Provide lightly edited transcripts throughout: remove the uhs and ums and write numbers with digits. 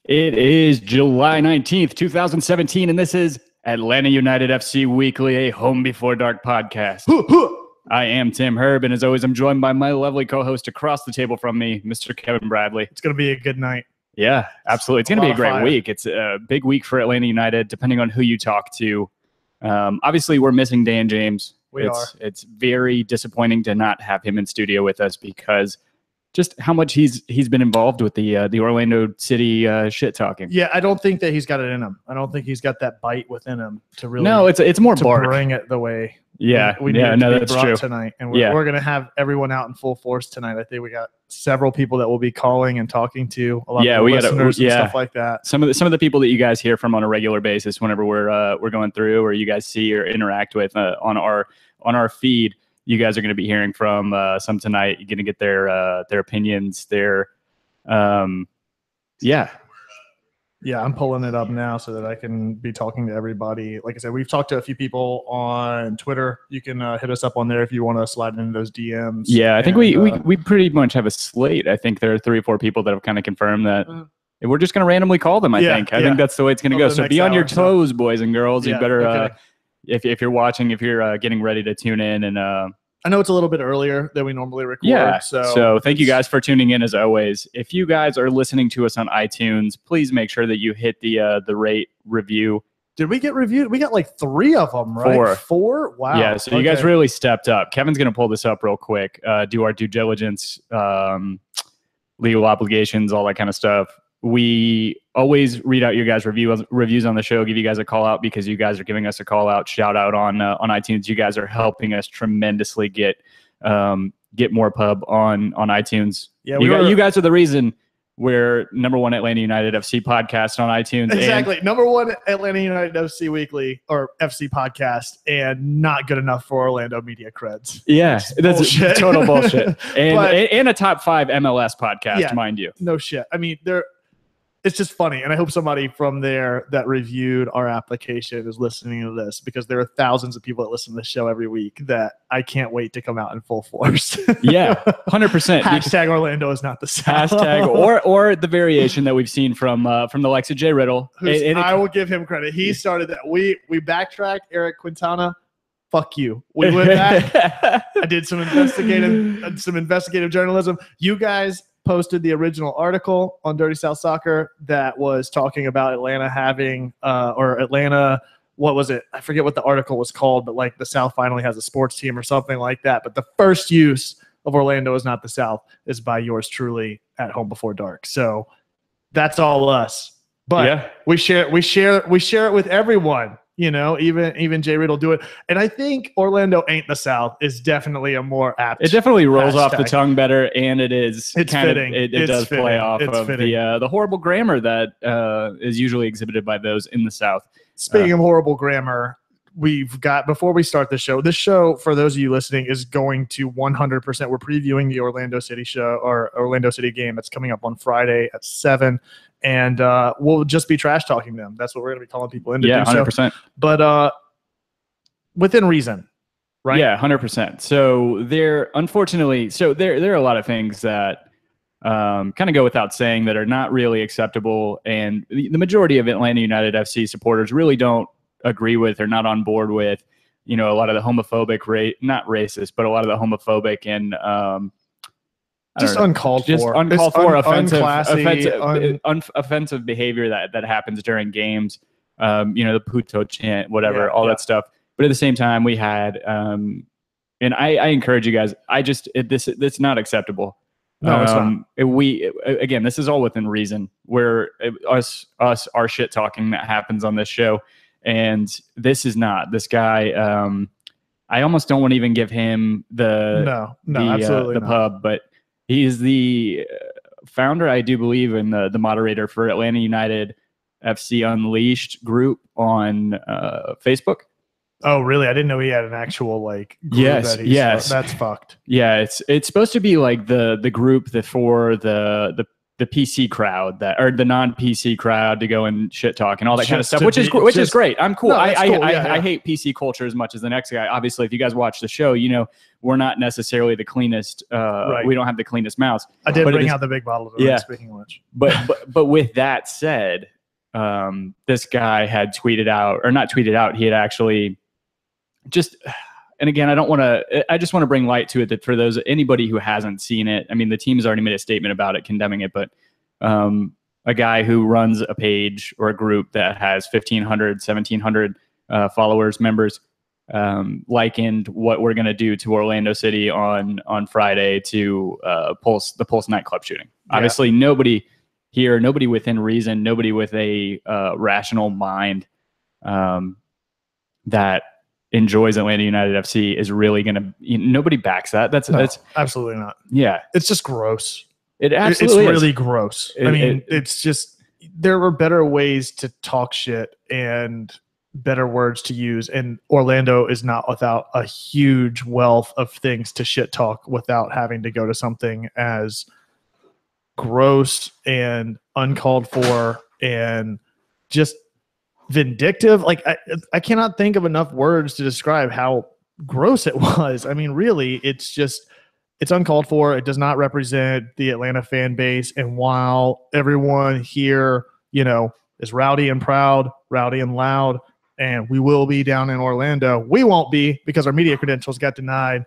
It is July 19th, 2017, and this is Atlanta United FC Weekly, a Home Before Dark podcast. I am Tim Herb, and as always, I'm joined by my lovely co-host across the table from me, Mr. Kevin Bradley. It's going to be a good night. Yeah, absolutely. It's going to be a great week. It's a big week for Atlanta United, depending on who you talk to. Obviously, we're missing Dan James. It's very disappointing to not have him in studio with us because just how much he's been involved with the Orlando City shit talking. Yeah, I don't think that he's got it in him. I don't think he's got that bite within him to really. No, it's more bark. Bring it the way. Yeah, we need it to be brought true tonight, and we're going to have everyone out in full force tonight. I think we got several people that will be calling and talking to a lot of listeners and stuff like that. Some of the people that you guys hear from on a regular basis whenever we're going through, or you guys see or interact with on our feed. You guys are going to be hearing from some tonight. You're going to get their opinions, Yeah, I'm pulling it up now so that I can be talking to everybody. Like I said, we've talked to a few people on Twitter. You can hit us up on there if you want to slide into those DMs. Yeah, I think we pretty much have a slate. I think there are 3 or 4 people that have kind of confirmed that. We're just going to randomly call them, I think. I think that's the way it's going to go. So be on your toes, boys and girls. You better, if you're watching, if you're getting ready to tune in. And I know it's a little bit earlier than we normally record. Yeah, so thank you guys for tuning in as always. If you guys are listening to us on iTunes, please make sure that you hit the rate review. Did we get reviewed? We got like 3 of them, right? 4? Wow. Yeah, so you guys really stepped up. Kevin's going to pull this up real quick, do our due diligence, legal obligations, all that kind of stuff. We always read out your guys' reviews on the show, give you guys a call out because you guys are giving us a call out, shout out on iTunes. You guys are helping us tremendously get more pub on iTunes. Yeah, you guys are the reason we're #1 Atlanta United FC podcast on iTunes. Exactly, #1 Atlanta United FC Weekly or FC podcast, and not good enough for Orlando media creds. Yeah, that's total bullshit. And a top 5 MLS podcast, mind you. No shit. I mean, it's just funny, and I hope somebody from there that reviewed our application is listening to this because there are thousands of people that listen to this show every week that I can't wait to come out in full force. Yeah, 100%. Hashtag Orlando is not the South. Hashtag or the variation that we've seen from the likes of Jay Riddle. I will give him credit. He started that. We backtracked. Eric Quintana. Fuck you. We went back. I did some investigative journalism. You guys posted the original article on Dirty South Soccer that was talking about Atlanta having what was it? I forget what the article was called, but like the South finally has a sports team or something like that. But the first use of Orlando is not the South is by yours truly at Home Before Dark. So that's all us. But we share it with everyone. You know, even Jay Riddle do it. And I think Orlando ain't the South is definitely a more apt. It definitely rolls off the tongue better, and it's fitting. It does play off of the horrible grammar that is usually exhibited by those in the South. Speaking of horrible grammar, we've got, before we start this show, for those of you listening, is going to 100%. We're previewing the Orlando City show or Orlando City game that's coming up on Friday at 7. And we'll just be trash talking them. That's what we're going to be calling people into. Yeah, 100%. So. But within reason, right? Yeah, 100%. So there are a lot of things that kind of go without saying that are not really acceptable, and the majority of Atlanta United FC supporters really don't agree with or not on board with. You know, a lot of the homophobic, not racist, but a lot of the homophobic and uncalled for, offensive behavior that happens during games. The Puto chant, whatever, all that stuff. But at the same time, we had, and I encourage you guys. It's not acceptable. No, it's not. Again, this is all within reason. Where our shit talking that happens on this show, and this is not this guy. I almost don't want to even give him the pub, but. He is the founder, I do believe, and the moderator for Atlanta United FC Unleashed group on Facebook. Oh, really? I didn't know he had an actual group. Yes. That's fucked. Yeah, it's supposed to be like the group for the the PC crowd or the non-PC crowd to go and shit talk and all that kind of stuff, which is great. I'm cool. No, I hate PC culture as much as the next guy. Obviously, if you guys watch the show, you know we're not necessarily the cleanest. We don't have the cleanest mouths. I did bring out the big bottle of wine, speaking of which. But with that said, this guy had tweeted out, or not tweeted out, he had actually just. And again, I just want to bring light to it that for anybody who hasn't seen it, I mean, the team has already made a statement about it, condemning it, but a guy who runs a page or a group that has 1,500, 1,700 followers, members, likened what we're going to do to Orlando City on Friday to the Pulse nightclub shooting. Yeah. Obviously, nobody here, nobody within reason, nobody with a rational mind that enjoys Atlanta United FC is really going to. Nobody backs that. That's absolutely not. Yeah, it's just gross. It absolutely it's really gross. I mean, it's just there were better ways to talk shit and better words to use, and Orlando is not without a huge wealth of things to shit talk without having to go to something as gross and uncalled for and just vindictive. Like I cannot think of enough words to describe how gross it was. I mean, really, it's uncalled for. It does not represent the Atlanta fan base. And while everyone here, you know, is rowdy and proud, rowdy and loud, and we will be down in Orlando, we won't be because our media credentials got denied.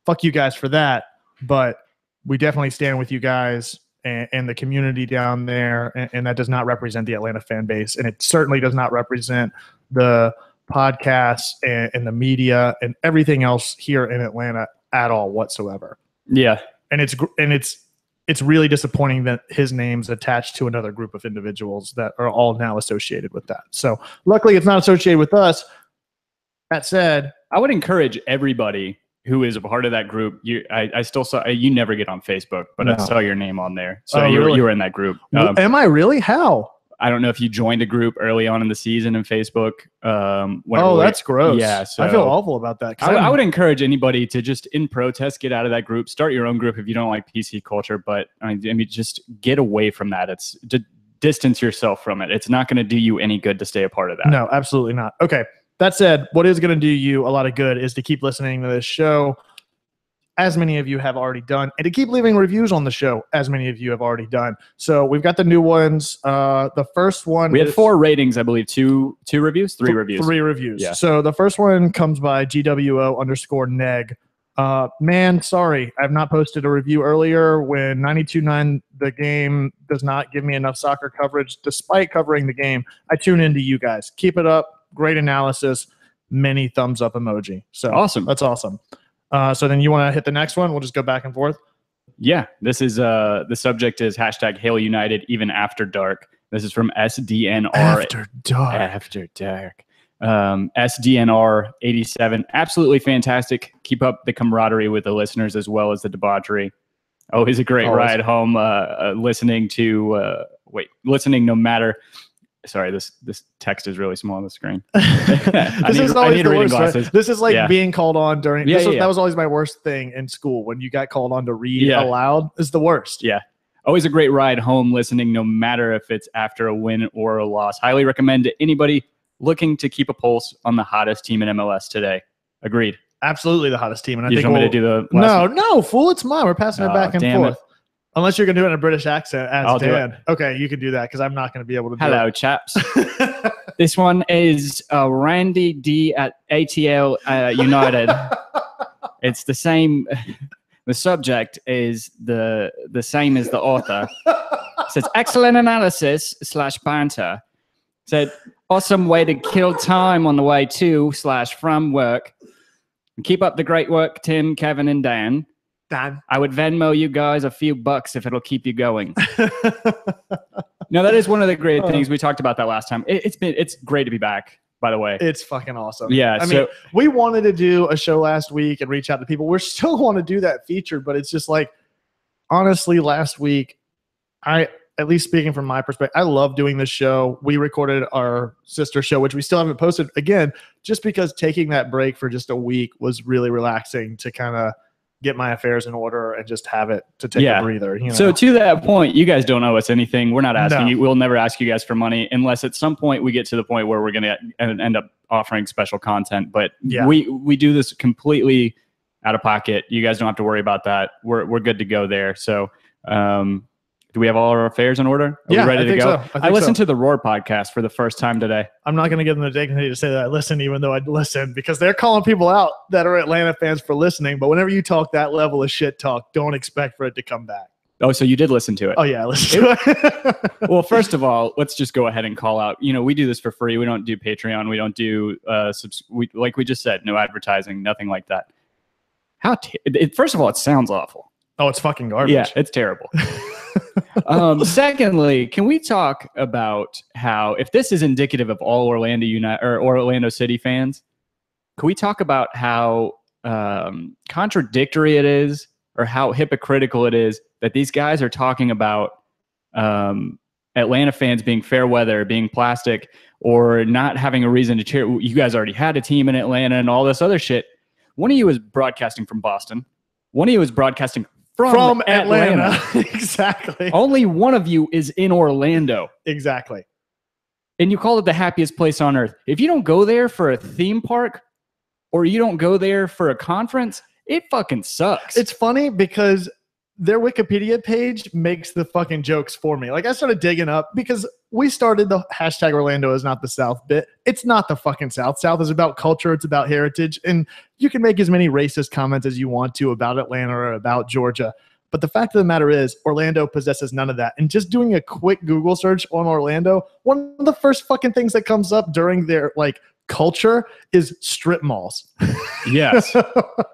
Fuck you guys for that. But we definitely stand with you guys and the community down there, and that does not represent the Atlanta fan base, and it certainly does not represent the podcasts and the media and everything else here in Atlanta at all whatsoever. Yeah, and it's really disappointing that his name's attached to another group of individuals that are all now associated with that. So luckily, it's not associated with us. That said, I would encourage everybody who is a part of that group. I still saw you never get on Facebook, but no. I saw your name on there. So you were in that group. Am I really? How? I don't know if you joined a group early on in the season in Facebook. That's gross. Yeah, so I feel awful about that. I would encourage anybody to just in protest get out of that group. Start your own group if you don't like PC culture, but I mean just get away from that. It's distance yourself from it. It's not going to do you any good to stay a part of that. No, absolutely not. Okay. That said, what is going to do you a lot of good is to keep listening to this show, as many of you have already done, and to keep leaving reviews on the show, as many of you have already done. So we've got the new ones. The first one, we had 4 ratings, I believe. 3 reviews. Three reviews. Yeah. So the first one comes by GWO_neg. Man, sorry, I've not posted a review earlier when 92.9 the game does not give me enough soccer coverage. Despite covering the game, I tune into you guys. Keep it up. Great analysis. Many thumbs up emoji. So awesome. That's awesome. So then you want to hit the next one? We'll just go back and forth. Yeah. This is the subject is #Hail United even after dark. This is from SDNR. After dark. After dark. SDNR 87. Absolutely fantastic. Keep up the camaraderie with the listeners as well as the debauchery. Always a great ride home. Listening no matter. Sorry, this text is really small on the screen. I need reading glasses. This is like being called on during. That was always my worst thing in school when you got called on to read aloud. Is the worst. Yeah, always a great ride home listening, no matter if it's after a win or a loss. Highly recommend to anybody looking to keep a pulse on the hottest team in MLS today. Agreed. Absolutely, the hottest team. And I think want me to do the no, fool. It's mine. We're passing it back and forth. Unless you're going to do it in a British accent as Dan. Okay, you can do that because I'm not going to be able to do it. Hello, chaps. This one is Randy D at ATL United. It's the same. The subject is the same as the author. It says, excellent analysis / banter. Said, awesome way to kill time on the way to / from work. Keep up the great work, Tim, Kevin, and Dan. I would Venmo you guys a few bucks if it'll keep you going. Now, that is one of the great things. We talked about that last time. It's great to be back, by the way. It's fucking awesome. Yeah. I mean, we wanted to do a show last week and reach out to people. We still want to do that feature, but it's just like, honestly, last week, at least speaking from my perspective, I love doing this show. We recorded our sister show, which we still haven't posted, again, just because taking that break for just a week was really relaxing to kind of get my affairs in order and just have it to take a breather. You know? So to that point, you guys don't owe us anything. We're not asking you. We'll never ask you guys for money unless at some point we get to the point where we're going to end up offering special content. But we do this completely out of pocket. You guys don't have to worry about that. We're good to go there. So do we have all our affairs in order? Are we ready to go? So. I listened to the Roar podcast for the first time today. I'm not going to give them the dignity to say that I listen, even though I listen, because they're calling people out that are Atlanta fans for listening. But whenever you talk that level of shit talk, don't expect for it to come back. Oh, so you did listen to it? Oh, yeah, I listened to it. Well, first of all, let's just go ahead and call out. We do this for free. We don't do Patreon. We don't do, like we just said, no advertising, nothing like that. First of all, it sounds awful. Oh, it's fucking garbage. Yeah, it's terrible. Secondly, can we talk about how, if this is indicative of all Orlando United or Orlando City fans, can we talk about how contradictory it is, or how hypocritical it is that these guys are talking about Atlanta fans being fair weather, being plastic, or not having a reason to cheer? You guys already had a team in Atlanta and all this other shit. One of you is broadcasting from Boston. One of you is broadcasting from Atlanta. Exactly. Only one of you is in Orlando. Exactly. And you call it the happiest place on earth. If you don't go there for a theme park, or you don't go there for a conference, it fucking sucks. It's funny because their Wikipedia page makes the fucking jokes for me. Like, I started digging up because we started the hashtag Orlando is not the South bit. It's not the fucking South. South is about culture. It's about heritage. And you can make as many racist comments as you want to about Atlanta or about Georgia. But the fact of the matter is, Orlando possesses none of that. And just doing a quick Google search on Orlando, one of the first fucking things that comes up during their culture is strip malls. Yes.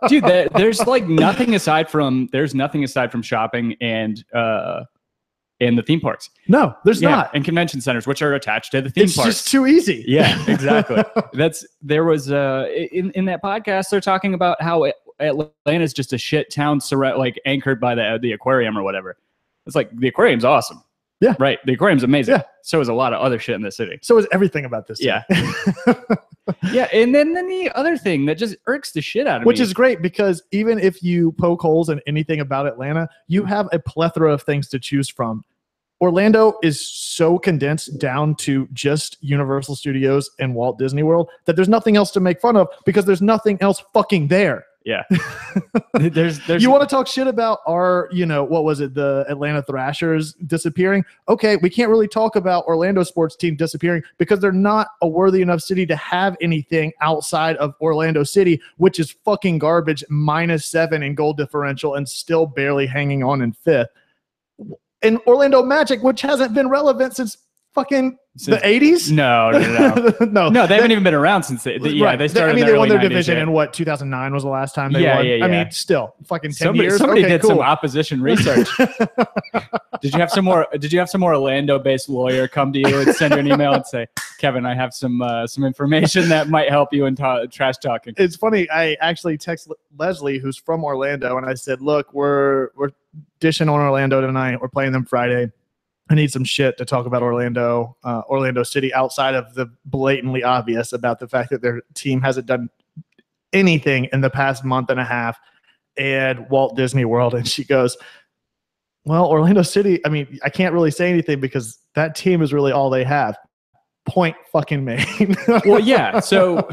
Dude, there's nothing aside from shopping and the theme parks. No, there's not. And convention centers, which are attached to the theme parks. It's just too easy. Yeah, exactly. There was in that podcast, they're talking about how Atlanta is just a shit town anchored by the aquarium or whatever. It's like, the aquarium's awesome. Yeah. Right. The aquarium's amazing. Yeah. So is a lot of other shit in the city. So is everything about this city. Yeah. Yeah. And then the other thing that just irks the shit out of me. Which is great, because even if you poke holes in anything about Atlanta, you have a plethora of things to choose from. Orlando is so condensed down to just Universal Studios and Walt Disney World that there's nothing else to make fun of, because there's nothing else fucking there. Yeah. You want to talk shit about our, what was it, the Atlanta Thrashers disappearing? Okay, we can't really talk about Orlando sports team disappearing because they're not a worthy enough city to have anything outside of Orlando City, which is fucking garbage, -7 in goal differential and still barely hanging on in 5th. And Orlando Magic, which hasn't been relevant since fucking the 80s? No. No, they haven't even been around since they started. They won their division in 2009 was the last time they won. Yeah. I mean, still fucking 10 years. Somebody did some opposition research. Did you have some more Orlando-based lawyer come to you and send you an email and say, Kevin, I have some information that might help you in trash talking? It's funny. I actually texted Leslie, who's from Orlando, and I said, look, we're dishing on Orlando tonight. We're playing them Friday. I need some shit to talk about Orlando City outside of the blatantly obvious about the fact that their team hasn't done anything in the past month and a half and Walt Disney World. And she goes, well, Orlando City, I mean, I can't really say anything because that team is really all they have. Point fucking made. Well, yeah. So,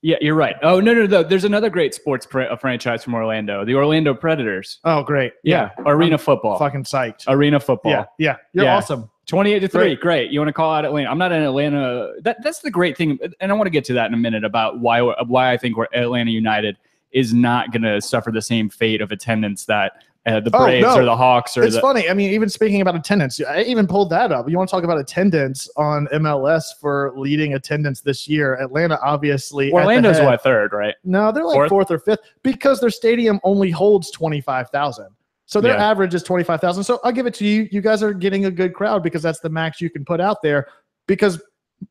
yeah, you're right. Oh, no. There's another great sports franchise from Orlando, the Orlando Predators. Oh, great. Yeah. Arena football. Fucking psyched. Arena football. Yeah. You're awesome. 28-3. Great. You want to call out Atlanta? I'm not in Atlanta. That's the great thing. And I want to get to that in a minute about why I think Atlanta United is not going to suffer the same fate of attendance that the Braves or the Hawks. It's funny. I mean, even speaking about attendance, I even pulled that up. You want to talk about attendance on MLS for leading attendance this year? Atlanta, obviously. Orlando's what, third, right? No, they're like fourth or fifth because their stadium only holds 25,000. So their average is 25,000. So I'll give it to you. You guys are getting a good crowd because that's the max you can put out there, because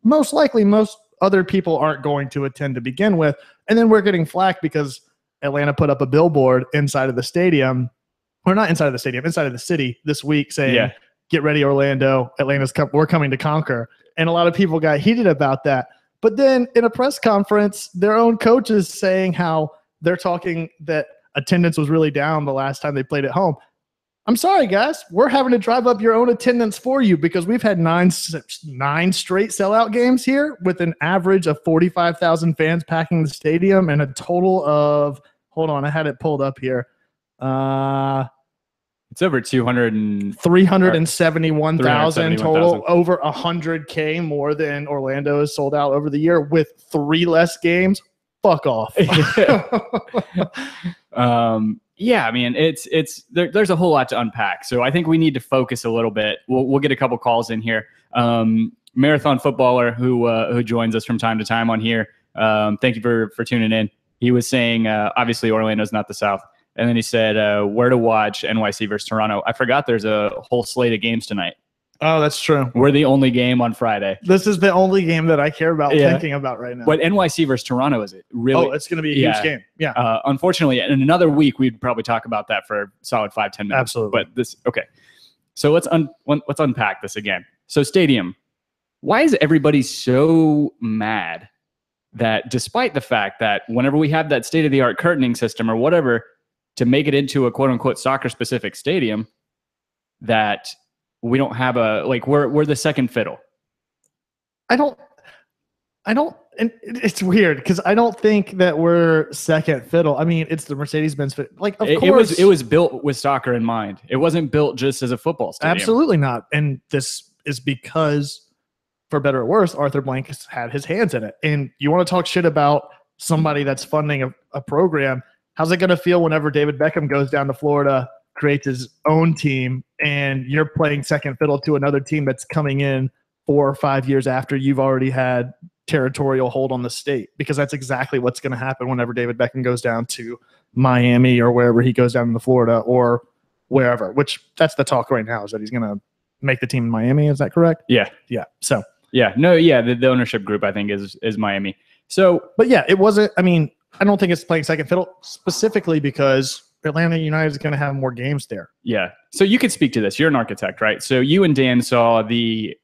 most likely most other people aren't going to attend to begin with. And then we're getting flack because Atlanta put up a billboard inside of the stadium. Or not inside of the stadium, inside of the city this week saying, get ready, Orlando. We're coming to conquer. And a lot of people got heated about that. But then in a press conference, their own coach is saying how they're talking that attendance was really down the last time they played at home. I'm sorry, guys. We're having to drive up your own attendance for you because we've had nine straight sellout games here with an average of 45,000 fans packing the stadium and a total of, hold on, I had it pulled up here. It's over 371,000 total, over 100K more than Orlando has sold out over the year with 3 less games. Fuck off. Yeah, I mean, there's a whole lot to unpack. So I think we need to focus a little bit. We'll get a couple calls in here. Marathon footballer who joins us from time to time on here. Thank you for tuning in. He was saying, obviously Orlando's not the South. And then he said, where to watch NYC versus Toronto. I forgot there's a whole slate of games tonight. Oh, that's true. We're the only game on Friday. This is the only game that I care about thinking about right now. But NYC versus Toronto, is it really? Oh, it's going to be a huge game. Yeah. Unfortunately, in another week, we'd probably talk about that for a solid 5-10 minutes. Absolutely. But okay. So let's unpack this again. So stadium, why is everybody so mad that despite the fact that whenever we have that state-of-the-art curtaining system or whatever to make it into a quote-unquote soccer-specific stadium, that we don't have we're the second fiddle? I don't, and it's weird because I don't think that we're second fiddle. I mean, it's the Mercedes-Benz fit. Of course. It was built with soccer in mind. It wasn't built just as a football stadium. Absolutely not. And this is because, for better or worse, Arthur Blank has had his hands in it. And you want to talk shit about somebody that's funding a program. How's it going to feel whenever David Beckham goes down to Florida, creates his own team, and you're playing second fiddle to another team that's coming in 4 or 5 years after you've already had territorial hold on the state? Because that's exactly what's going to happen whenever David Beckham goes down to Miami or wherever he goes down to Florida or wherever, which that's the talk right now, is that he's going to make the team in Miami. Is that correct? Yeah. Yeah. So, yeah. No, yeah. The ownership group, I think, is Miami. So, but yeah, it wasn't, I mean, I don't think it's playing second fiddle specifically because Atlanta United is going to have more games there. Yeah. So you could speak to this. You're an architect, right? So you and Dan saw the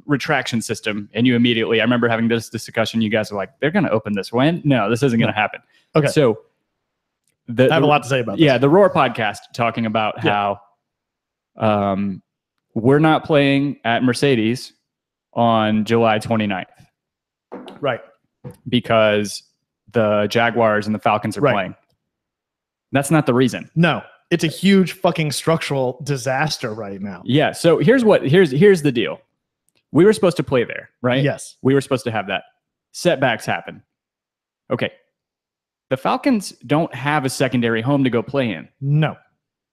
retraction system, and you immediately, I remember having this discussion. You guys are like, they're going to open this when? No, this isn't going to happen. Okay. So I have a lot to say about this. Yeah, the Roar podcast talking about how we're not playing at Mercedes on July 29th. Right. Because the Jaguars and the Falcons are playing. That's not the reason. No, it's a huge fucking structural disaster right now. Yeah. So here's the deal. We were supposed to play there, right? Yes. We were supposed to have that. Setbacks happen. Okay. The Falcons don't have a secondary home to go play in. No.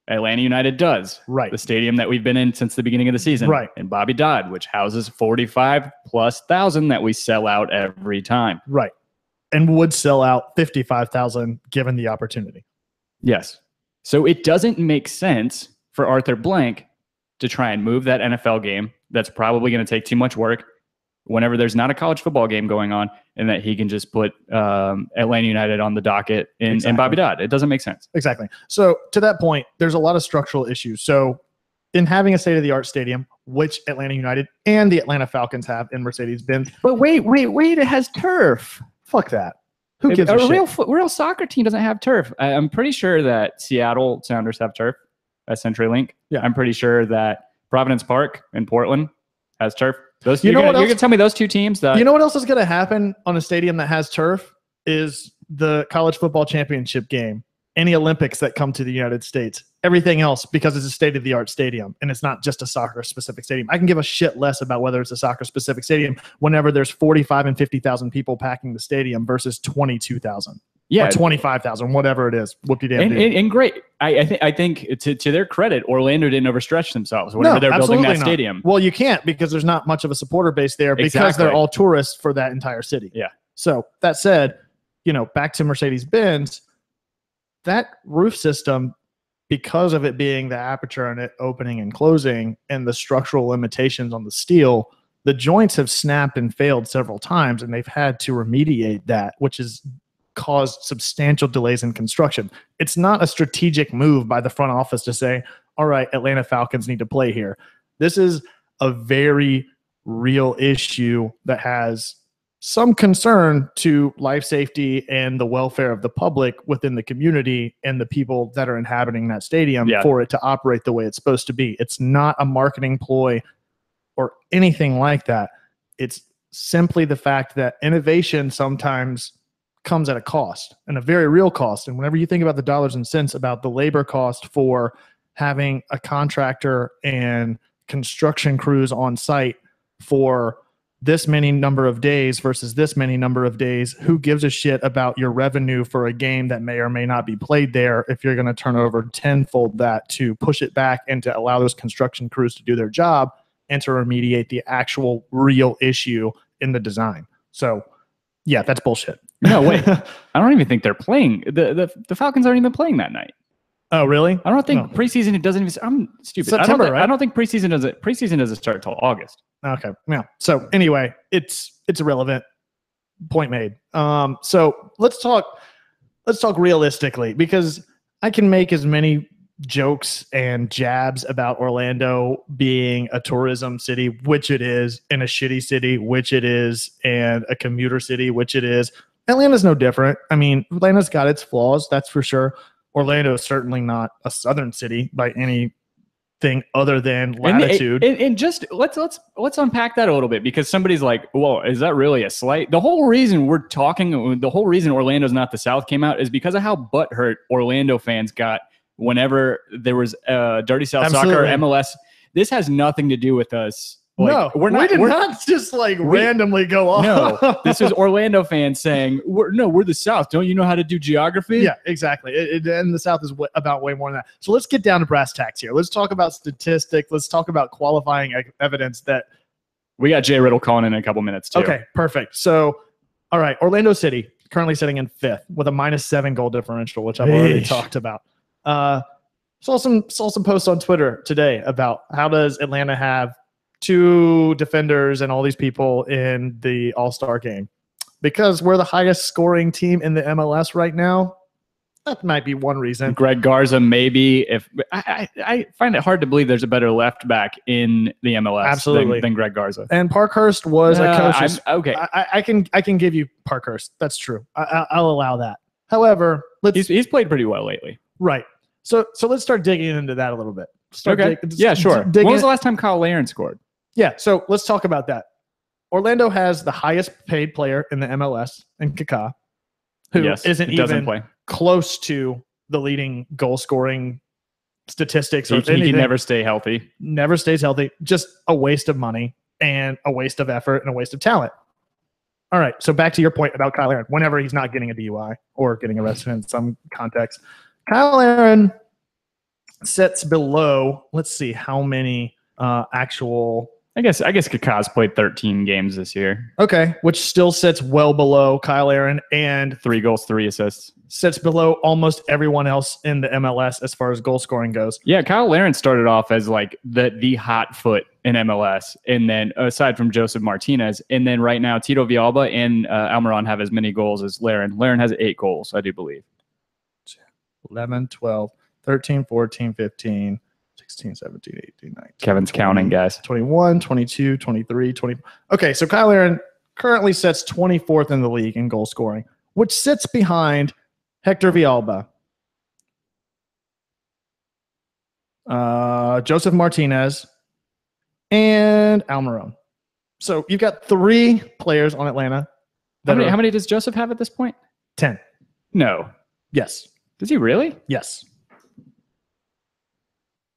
Atlanta United does. Right. The stadium that we've been in since the beginning of the season. Right. And Bobby Dodd, which houses 45,000+ that we sell out every time. Right. And would sell out 55,000 given the opportunity. Yes. So it doesn't make sense for Arthur Blank to try and move that NFL game. That's probably going to take too much work whenever there's not a college football game going on, and that he can just put Atlanta United on the docket in Bobby Dodd. It doesn't make sense. Exactly. So to that point, there's a lot of structural issues. So in having a state-of-the-art stadium, which Atlanta United and the Atlanta Falcons have in Mercedes-Benz. But wait, it has turf. Fuck that. Who gives a shit? Real soccer team doesn't have turf. I'm pretty sure that Seattle Sounders have turf at CenturyLink. Yeah. I'm pretty sure that Providence Park in Portland has turf. You're going to tell me those two teams that... You know what else is going to happen on a stadium that has turf is the college football championship game, any Olympics that come to the United States, everything else, because it's a state-of-the-art stadium and it's not just a soccer-specific stadium. I can give a shit less about whether it's a soccer-specific stadium whenever there's 45 and 50,000 people packing the stadium versus 22,000. Yeah, or 25,000, whatever it is. Whoop-de-damn. And great. I think to their credit, Orlando didn't overstretch themselves whenever they're building that stadium. Well, you can't, because there's not much of a supporter base there because they're all tourists for that entire city. Yeah. So that said, back to Mercedes-Benz, that roof system, because of it being the aperture and it opening and closing and the structural limitations on the steel, the joints have snapped and failed several times, and they've had to remediate that, which is caused substantial delays in construction. It's not a strategic move by the front office to say, all right, Atlanta Falcons need to play here. This is a very real issue that has some concern to life safety and the welfare of the public within the community and the people that are inhabiting that stadium for it to operate the way it's supposed to be. It's not a marketing ploy or anything like that. It's simply the fact that innovation sometimes comes at a cost, and a very real cost. And whenever you think about the dollars and cents about the labor cost for having a contractor and construction crews on site for this many number of days versus this many number of days, who gives a shit about your revenue for a game that may or may not be played there if you're going to turn over tenfold that to push it back and to allow those construction crews to do their job and to remediate the actual real issue in the design. So yeah, that's bullshit. No, wait. I don't even think they're playing. The Falcons aren't even playing that night. Oh, really? I don't think preseason, it doesn't even, I'm stupid. September, right? I don't think preseason doesn't start till August. Okay. Yeah. So anyway, it's irrelevant. Point made. So let's talk realistically, because I can make as many jokes and jabs about Orlando being a tourism city, which it is, and a shitty city, which it is, and a commuter city, which it is. Atlanta's no different. I mean, Atlanta's got its flaws, that's for sure. Orlando is certainly not a southern city by anything other than latitude. And just let's unpack that a little bit, because somebody's like, "Well, is that really a slight?" The whole reason Orlando's not the South came out is because of how butthurt Orlando fans got whenever there was Dirty South Soccer, MLS. This has nothing to do with us. Like, we did not just randomly go off. No, this is Orlando fans saying, we're the South. Don't you know how to do geography? Yeah, exactly. And the South is about way more than that. So let's get down to brass tacks here. Let's talk about statistics. Let's talk about qualifying evidence that. We got Jay Riddle calling in a couple minutes too. Okay, perfect. So, all right, Orlando City currently sitting in 5th with a -7 goal differential, which I've already talked about. Saw some posts on Twitter today about how does Atlanta have 2 defenders and all these people in the All-Star game? Because we're the highest scoring team in the MLS right now. That might be one reason. Greg Garza, maybe. If I find it hard to believe there's a better left back in the MLS than Greg Garza. And Parkhurst was a coach. Okay, I can give you Parkhurst. That's true. I'll allow that. However, he's played pretty well lately. Right. So let's start digging into that a little bit. Yeah, sure. When was the last time Kyle Larin scored? Yeah, so let's talk about that. Orlando has the highest paid player in the MLS in Kaká, who isn't even close to the leading goal scoring statistics. He can never stay healthy. Never stays healthy. Just a waste of money and a waste of effort and a waste of talent. All right, so back to your point about Kyle Larin. Whenever he's not getting a DUI or getting arrested in some context, Kyle Larin sits below, let's see how many actual... I guess Kaká's played 13 games this year. Okay, which still sits well below Kyle Larin, and 3 goals, 3 assists. Sits below almost everyone else in the MLS as far as goal scoring goes. Yeah, Kyle Larin started off as like the hot foot in MLS, and then aside from Joseph Martinez, and then right now Tito Villalba and Almiron have as many goals as Larin. Larin has 8 goals, I do believe. 11, 12, 13, 14, 15... 16, 17, 18, 19. Kevin's 20, counting, guys. 21, 22, 23, 20. Okay, so Kyle Larin currently sits 24th in the league in goal scoring, which sits behind Hector Villalba, Joseph Martinez, and Almiron. So you've got 3 players on Atlanta. How many does Joseph have at this point? 10. No. Yes. Does he really? Yes.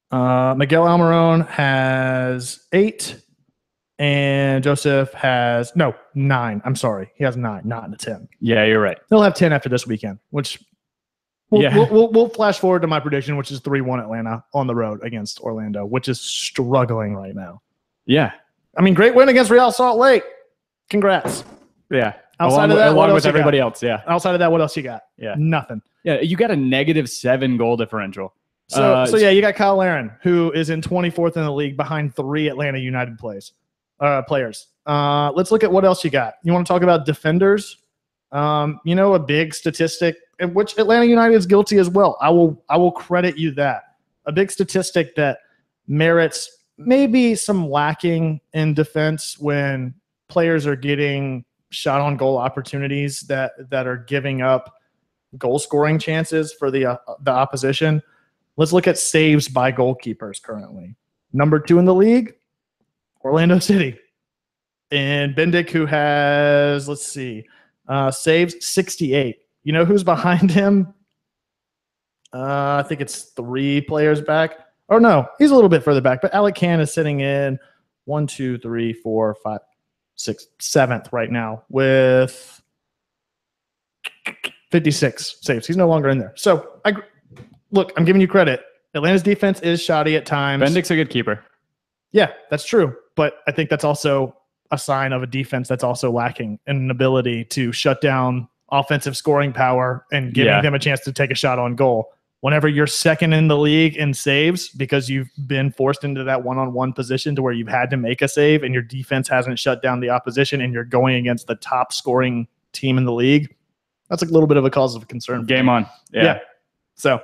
Miguel Almiron has 8, and Joseph has 9. I'm sorry, he has 9, not a 10. Yeah, you're right. He'll have 10 after this weekend, which we'll flash forward to my prediction, which is 3-1 Atlanta on the road against Orlando, which is struggling right now. Yeah, I mean, great win against Real Salt Lake. Congrats. Yeah. Outside of that, along with everybody else. Yeah. Outside of that, what else you got? Yeah. Nothing. Yeah, you got a -7 goal differential. So yeah, you got Kyle Larin, who is in 24th in the league behind 3 Atlanta United players. Let's look at what else you got. You want to talk about defenders? A big statistic, in which Atlanta United is guilty as well. I will credit you that. A big statistic that merits maybe some lacking in defense when players are getting shot on goal opportunities that are giving up goal scoring chances for the opposition. Let's look at saves by goalkeepers currently. Number 2 in the league, Orlando City. And Bendick, who has, let's see, saves 68. You know who's behind him? I think it's 3 players back. Or no, he's a little bit further back. But Alec Can is sitting in 1, 2, 3, 4, 5, 6, 7th right now with 56 saves. He's no longer in there. So, look, I'm giving you credit. Atlanta's defense is shoddy at times. Bendick's a good keeper. Yeah, that's true. But I think that's also a sign of a defense that's also lacking in an ability to shut down offensive scoring power and giving them a chance to take a shot on goal. Whenever you're second in the league in saves because you've been forced into that one-on-one position to where you've had to make a save and your defense hasn't shut down the opposition and you're going against the top scoring team in the league, that's a little bit of a cause of concern. Game on. Yeah. So,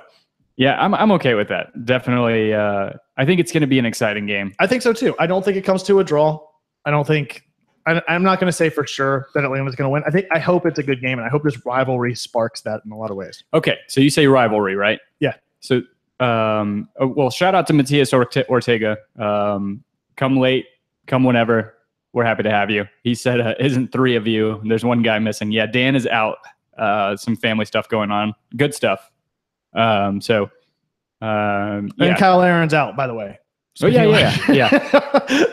yeah, I'm okay with that. Definitely. I think it's going to be an exciting game. I think so too. I don't think it comes to a draw. I'm not going to say for sure that Atlanta's going to win. I hope it's a good game, and I hope this rivalry sparks that in a lot of ways. Okay, so you say rivalry, right? Yeah. So, well, shout out to Matias Ortega. Come late, come whenever. We're happy to have you. He said, isn't 3 of you? There's 1 guy missing. Yeah, Dan is out. Some family stuff going on. Good stuff. And Kyle Aaron's out, by the way. So yeah.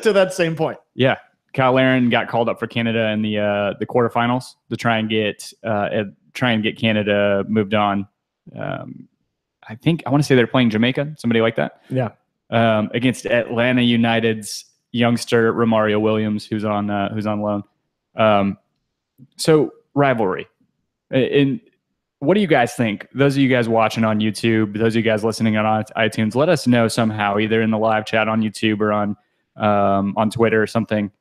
To that same point. Yeah. Kyle Aaron got called up for Canada in the quarterfinals to try and get Canada moved on. I want to say they're playing Jamaica, somebody like that. Yeah. Against Atlanta United's youngster Romario Williams, who's on loan. So rivalry. And what do you guys think? Those of you guys watching on YouTube, those of you guys listening on iTunes, let us know somehow, either in the live chat on YouTube or on Twitter or something.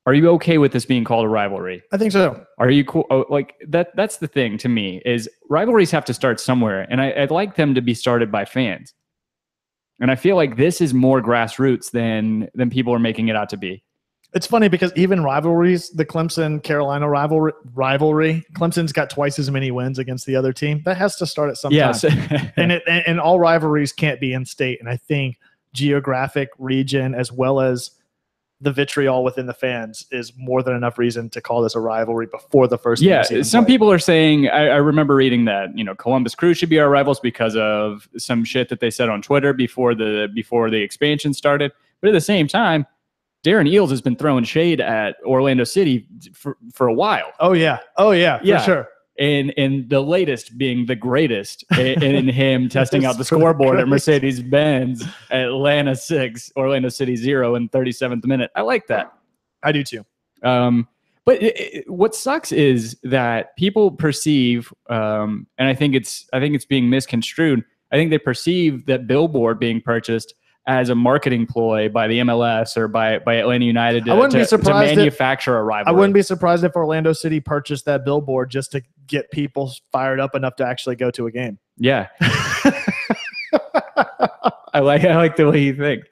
Are you okay with this being called a rivalry? I think so. Are you cool? Oh, like that's the thing to me is rivalries have to start somewhere, and I'd like them to be started by fans. And I feel like this is more grassroots than people are making it out to be. It's funny because even rivalries, the Clemson-Carolina rivalry, Clemson's got twice as many wins against the other team. That has to start at some time. Yes. and all rivalries can't be in state. And I think geographic region as well as the vitriol within the fans is more than enough reason to call this a rivalry before the first game. Yeah, some people are saying, I remember reading that, Columbus Crew should be our rivals because of some shit that they said on Twitter before the expansion started. But at the same time, Darren Eales has been throwing shade at Orlando City for a while. Oh yeah, for sure. And the latest being the greatest in him testing out the scoreboard at Mercedes-Benz, Atlanta 6, Orlando City 0 in 37th minute. I like that. I do too. But what sucks is that people perceive, and I think it's being misconstrued. I think they perceive that billboard being purchased as a marketing ploy by the MLS or by Atlanta United to manufacture a rivalry. I wouldn't be surprised if Orlando City purchased that billboard just to get people fired up enough to actually go to a game. Yeah. I like the way you think.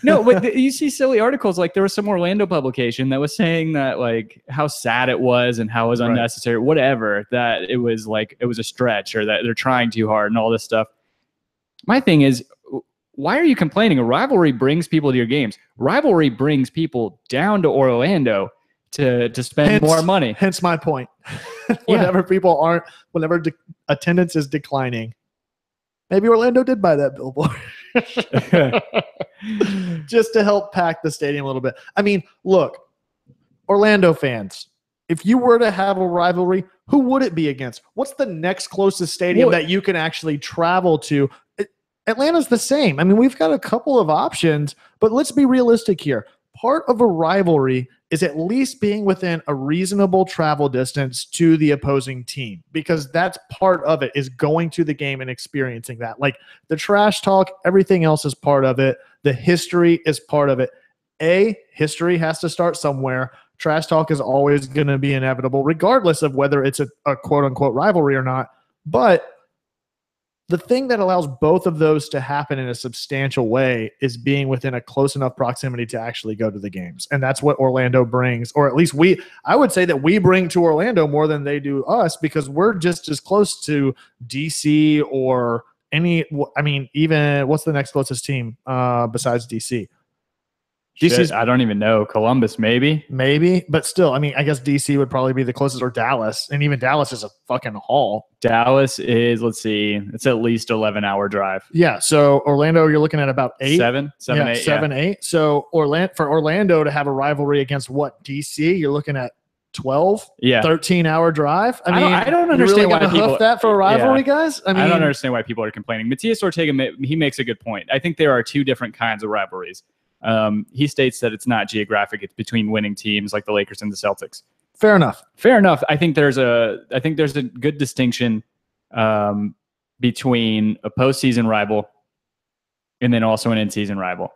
No, but you see silly articles. Like there was some Orlando publication that was saying that like how sad it was and how it was unnecessary, whatever, that it was a stretch or that they're trying too hard and all this stuff. My thing is, why are you complaining? A rivalry brings people to your games. Rivalry brings people down to Orlando to spend more money. Hence my point. Whenever attendance is declining, maybe Orlando did buy that billboard just to help pack the stadium a little bit. I mean, look, Orlando fans, if you were to have a rivalry, who would it be against? What's the next closest stadium that you can actually travel to? Atlanta's the same. I mean, we've got a couple of options, but let's be realistic here. Part of a rivalry is at least being within a reasonable travel distance to the opposing team, because that's part of it, is going to the game and experiencing that. Like the trash talk, everything else is part of it. The history is part of it. History has to start somewhere. Trash talk is always going to be inevitable, regardless of whether it's a quote-unquote rivalry or not. But the thing that allows both of those to happen in a substantial way is being within a close enough proximity to actually go to the games. And that's what Orlando brings, or at least I would say that we bring to Orlando more than they do us, because we're just as close to DC or even what's the next closest team besides DC? Shit, I don't even know. Columbus, maybe, but still, I guess DC would probably be the closest, or Dallas, and even Dallas is a fucking haul. Dallas is, let's see, it's at least 11-hour drive. Yeah, so Orlando, you're looking at about 8, 7, 8. So for Orlando to have a rivalry against what, DC, you're looking at 12, 13-hour drive. I don't understand why people hoof that for a rivalry, guys. I don't understand why people are complaining. Matias Ortega, he makes a good point. I think there are two different kinds of rivalries. He states that it's not geographic; it's between winning teams like the Lakers and the Celtics. Fair enough. I think there's a good distinction between a postseason rival and then also an in-season rival.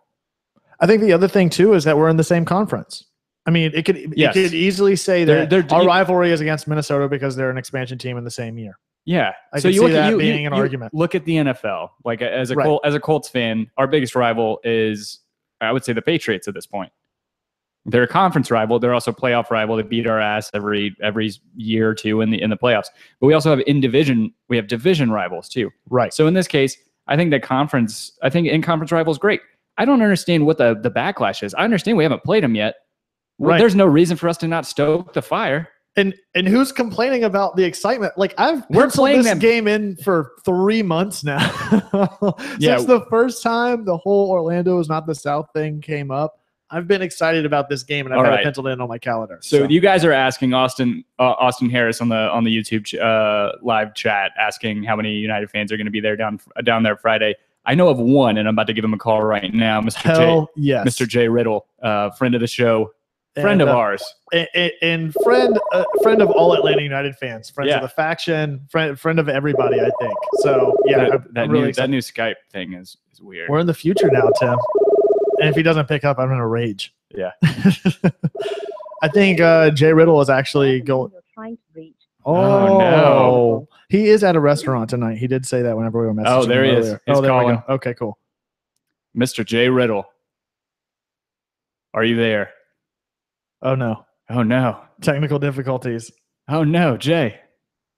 I think the other thing too is that we're in the same conference. It could easily say that our rivalry is against Minnesota because they're an expansion team in the same year. Yeah, so you look at being an argument. Look at the NFL. Like as a Colts fan, our biggest rival is, I would say, the Patriots at this point. They're a conference rival. They're also a playoff rival. They beat our ass every year or two in the playoffs. But we also have division rivals too. Right. So in this case, I think in-conference rival is great. I don't understand what the backlash is. I understand we haven't played them yet. Well, there's no reason for us to not stoke the fire. And who's complaining about the excitement? Like, we're playing this game in for 3 months now. Since the first time the whole Orlando is not the South thing came up, I've been excited about this game, and I've had it penciled in on my calendar. So you guys are asking Austin Harris on the YouTube live chat, asking how many United fans are going to be there down there Friday. I know of one, and I'm about to give him a call right now, Mr. Jay Riddle, friend of the show. Friend of ours, and friend of all Atlanta United fans, friends of the faction, friend of everybody, I think. So that new Skype thing is weird. We're in the future now, Tim. And if he doesn't pick up, I'm gonna rage. Yeah. I think Jay Riddle is actually going. Oh no, he is at a restaurant tonight. He did say that whenever we were messaging. Oh, there he is. There we go. Okay, cool. Mr. Jay Riddle, are you there? Oh, no. Oh, no. Technical difficulties. Oh, no, Jay.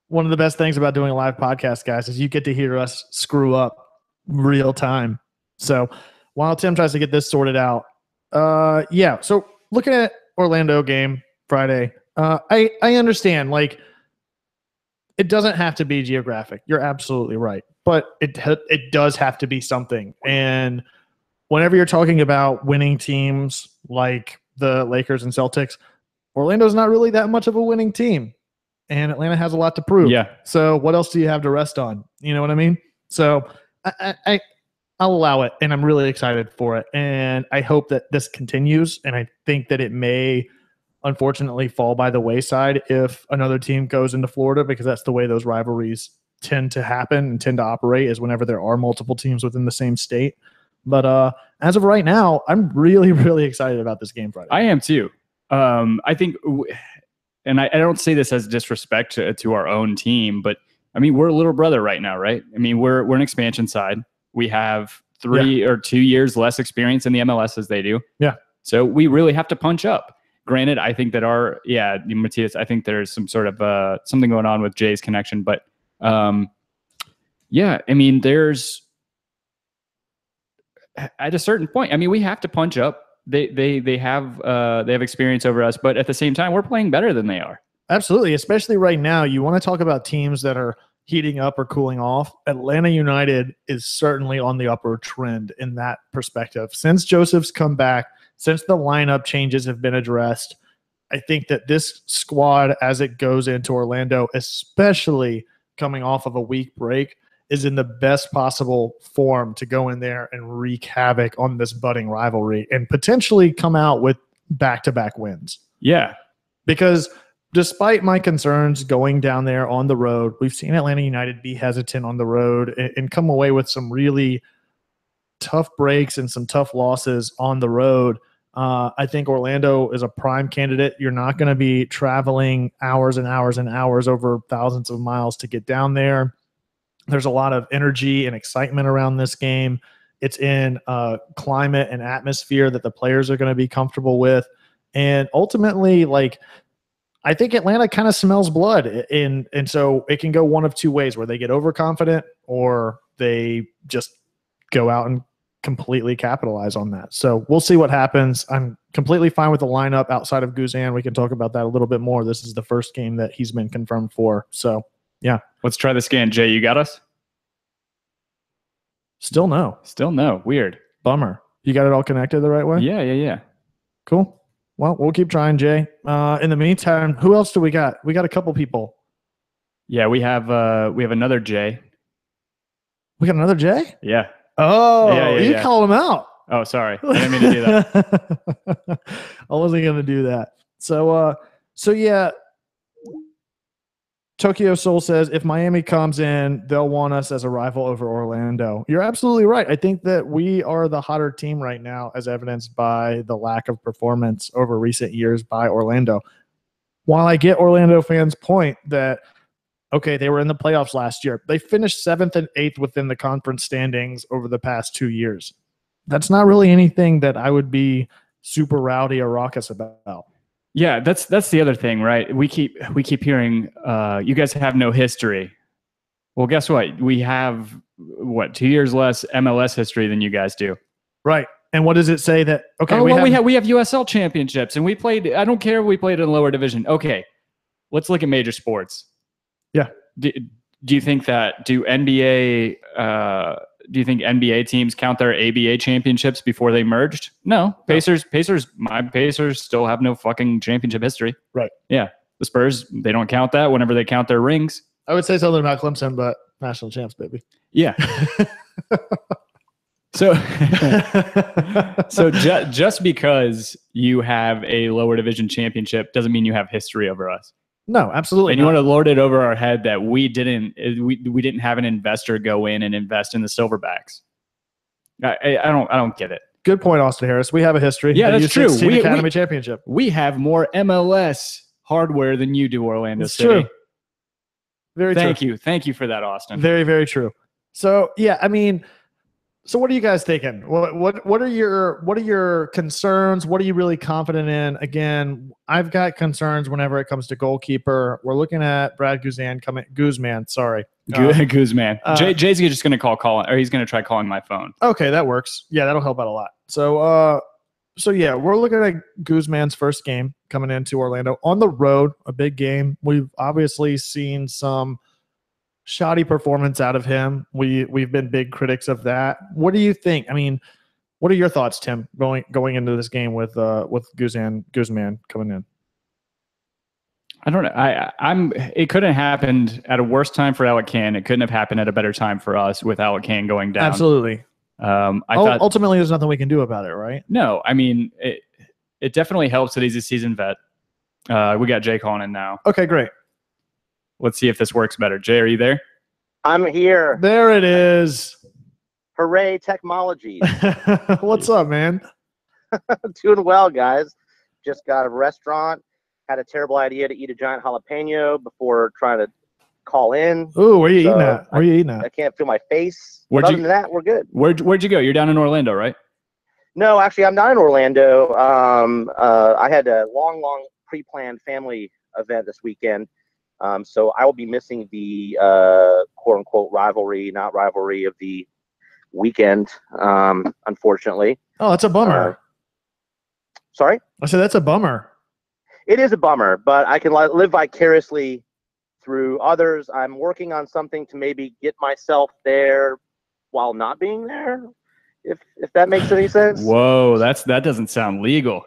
One of the best things about doing a live podcast, guys, is you get to hear us screw up real time. So while Tim tries to get this sorted out, so looking at Orlando game Friday, I understand, like, it doesn't have to be geographic. You're absolutely right. But it does have to be something. And whenever you're talking about winning teams like the Lakers and Celtics, Orlando's not really that much of a winning team, and Atlanta has a lot to prove. Yeah. So what else do you have to rest on? You know what I mean? So I'll allow it, and I'm really excited for it, and I hope that this continues. And I think that it may, unfortunately, fall by the wayside if another team goes into Florida, because that's the way those rivalries tend to happen and tend to operate, is whenever there are multiple teams within the same state. But as of right now, I'm really, really excited about this game Friday. I am too. I think, and I don't say this as disrespect to our own team, but we're a little brother right now, right? We're an expansion side. We have 3 or 2 years less experience in the MLS as they do. Yeah. So we really have to punch up. Granted, I think that Matias, I think there's some sort of something going on with Jay's connection, but there's, at a certain point, we have to punch up. They have experience over us, but at the same time, we're playing better than they are. Absolutely, especially right now. You want to talk about teams that are heating up or cooling off. Atlanta United is certainly on the upward trend in that perspective. Since Joseph's come back, since the lineup changes have been addressed, I think that this squad, as it goes into Orlando, especially coming off of a week break, is in the best possible form to go in there and wreak havoc on this budding rivalry and potentially come out with back-to-back wins. Yeah. Because despite my concerns going down there on the road, we've seen Atlanta United be hesitant on the road and come away with some really tough breaks and some tough losses on the road. I think Orlando is a prime candidate. You're not going to be traveling hours and hours and hours over thousands of miles to get down there. There's a lot of energy and excitement around this game. It's in a climate and atmosphere that the players are going to be comfortable with. And ultimately, like, I think Atlanta kind of smells blood. And so it can go one of two ways, where they get overconfident or they just go out and completely capitalize on that. So we'll see what happens. I'm completely fine with the lineup outside of Guzan. We can talk about that a little bit more. This is the first game that he's been confirmed for. So, yeah. Let's try the scan. Jay, you got us? Still no. Still no. Weird. Bummer. You got it all connected the right way? Yeah. Cool. Well, we'll keep trying, Jay. In the meantime, who else do we got? We got a couple people. Yeah, we have another Jay. We got another Jay? Yeah. Oh, you called him out. Oh, sorry. I didn't mean to do that. I wasn't going to do that. So yeah, Tokyo Soul says, if Miami comes in, they'll want us as a rival over Orlando. You're absolutely right. I think that we are the hotter team right now, as evidenced by the lack of performance over recent years by Orlando. While I get Orlando fans' point that, okay, they were in the playoffs last year. They finished 7th and 8th within the conference standings over the past 2 years. That's not really anything that I would be super rowdy or raucous about. Yeah, that's the other thing, right? We keep hearing you guys have no history. Well, guess what? We have 2 years less MLS history than you guys do. Right. And what does it say that okay, we have USL championships and we played, I don't care if we played in a lower division. Okay. Let's look at major sports. Yeah. Do you think that do you think NBA teams count their ABA championships before they merged? No. My Pacers still have no fucking championship history. Right. Yeah. The Spurs, they don't count that whenever they count their rings. I would say something about Clemson, but national champs, baby. Yeah. So just because you have a lower division championship doesn't mean you have history over us. No, absolutely. And you want to lord it over our head that we didn't have an investor go in and invest in the Silverbacks. I don't get it. Good point, Austin Harris. We have a history. Yeah, that's true. We Academy Championship. We have more MLS hardware than you do, Orlando City. True. Very true. Thank you for that, Austin. Very, very true. So yeah, I mean, so what are you guys thinking? What are your concerns? What are you really confident in? Again, I've got concerns whenever it comes to goalkeeper. We're looking at Brad Guzman. Sorry. Guzman. Jay's just going to call Colin, or he's going to try calling my phone. Okay, that works. Yeah, that'll help out a lot. So yeah, we're looking at Guzman's first game coming into Orlando on the road, a big game. We've obviously seen some shoddy performance out of him. We've been big critics of that. What do you think? I mean, what are your thoughts, Tim, going into this game with Guzman coming in? I don't know. It couldn't have happened at a worse time for Alec-Can. It couldn't have happened at a better time for us with Alec-Can going down. Absolutely. I thought ultimately there's nothing we can do about it, right? No, I mean it definitely helps that he's a seasoned vet. We got Jay calling in now. Okay, great. Let's see if this works better. Jay, are you there? I'm here. There it is. Hooray, technology. What's up, man? Doing well, guys. Just got a restaurant. Had a terrible idea to eat a giant jalapeno before trying to call in. Ooh, where are you eating at? Where are you eating at? I can't feel my face. Other than that, we're good. Where'd you go? You're down in Orlando, right? No, actually, I'm not in Orlando. I had a long pre-planned family event this weekend. So I will be missing the quote-unquote rivalry of the weekend, unfortunately. Oh, that's a bummer. Sorry? I said that's a bummer. It is a bummer, but I can live vicariously through others. I'm working on something to maybe get myself there while not being there, if that makes any sense. Whoa, that doesn't sound legal.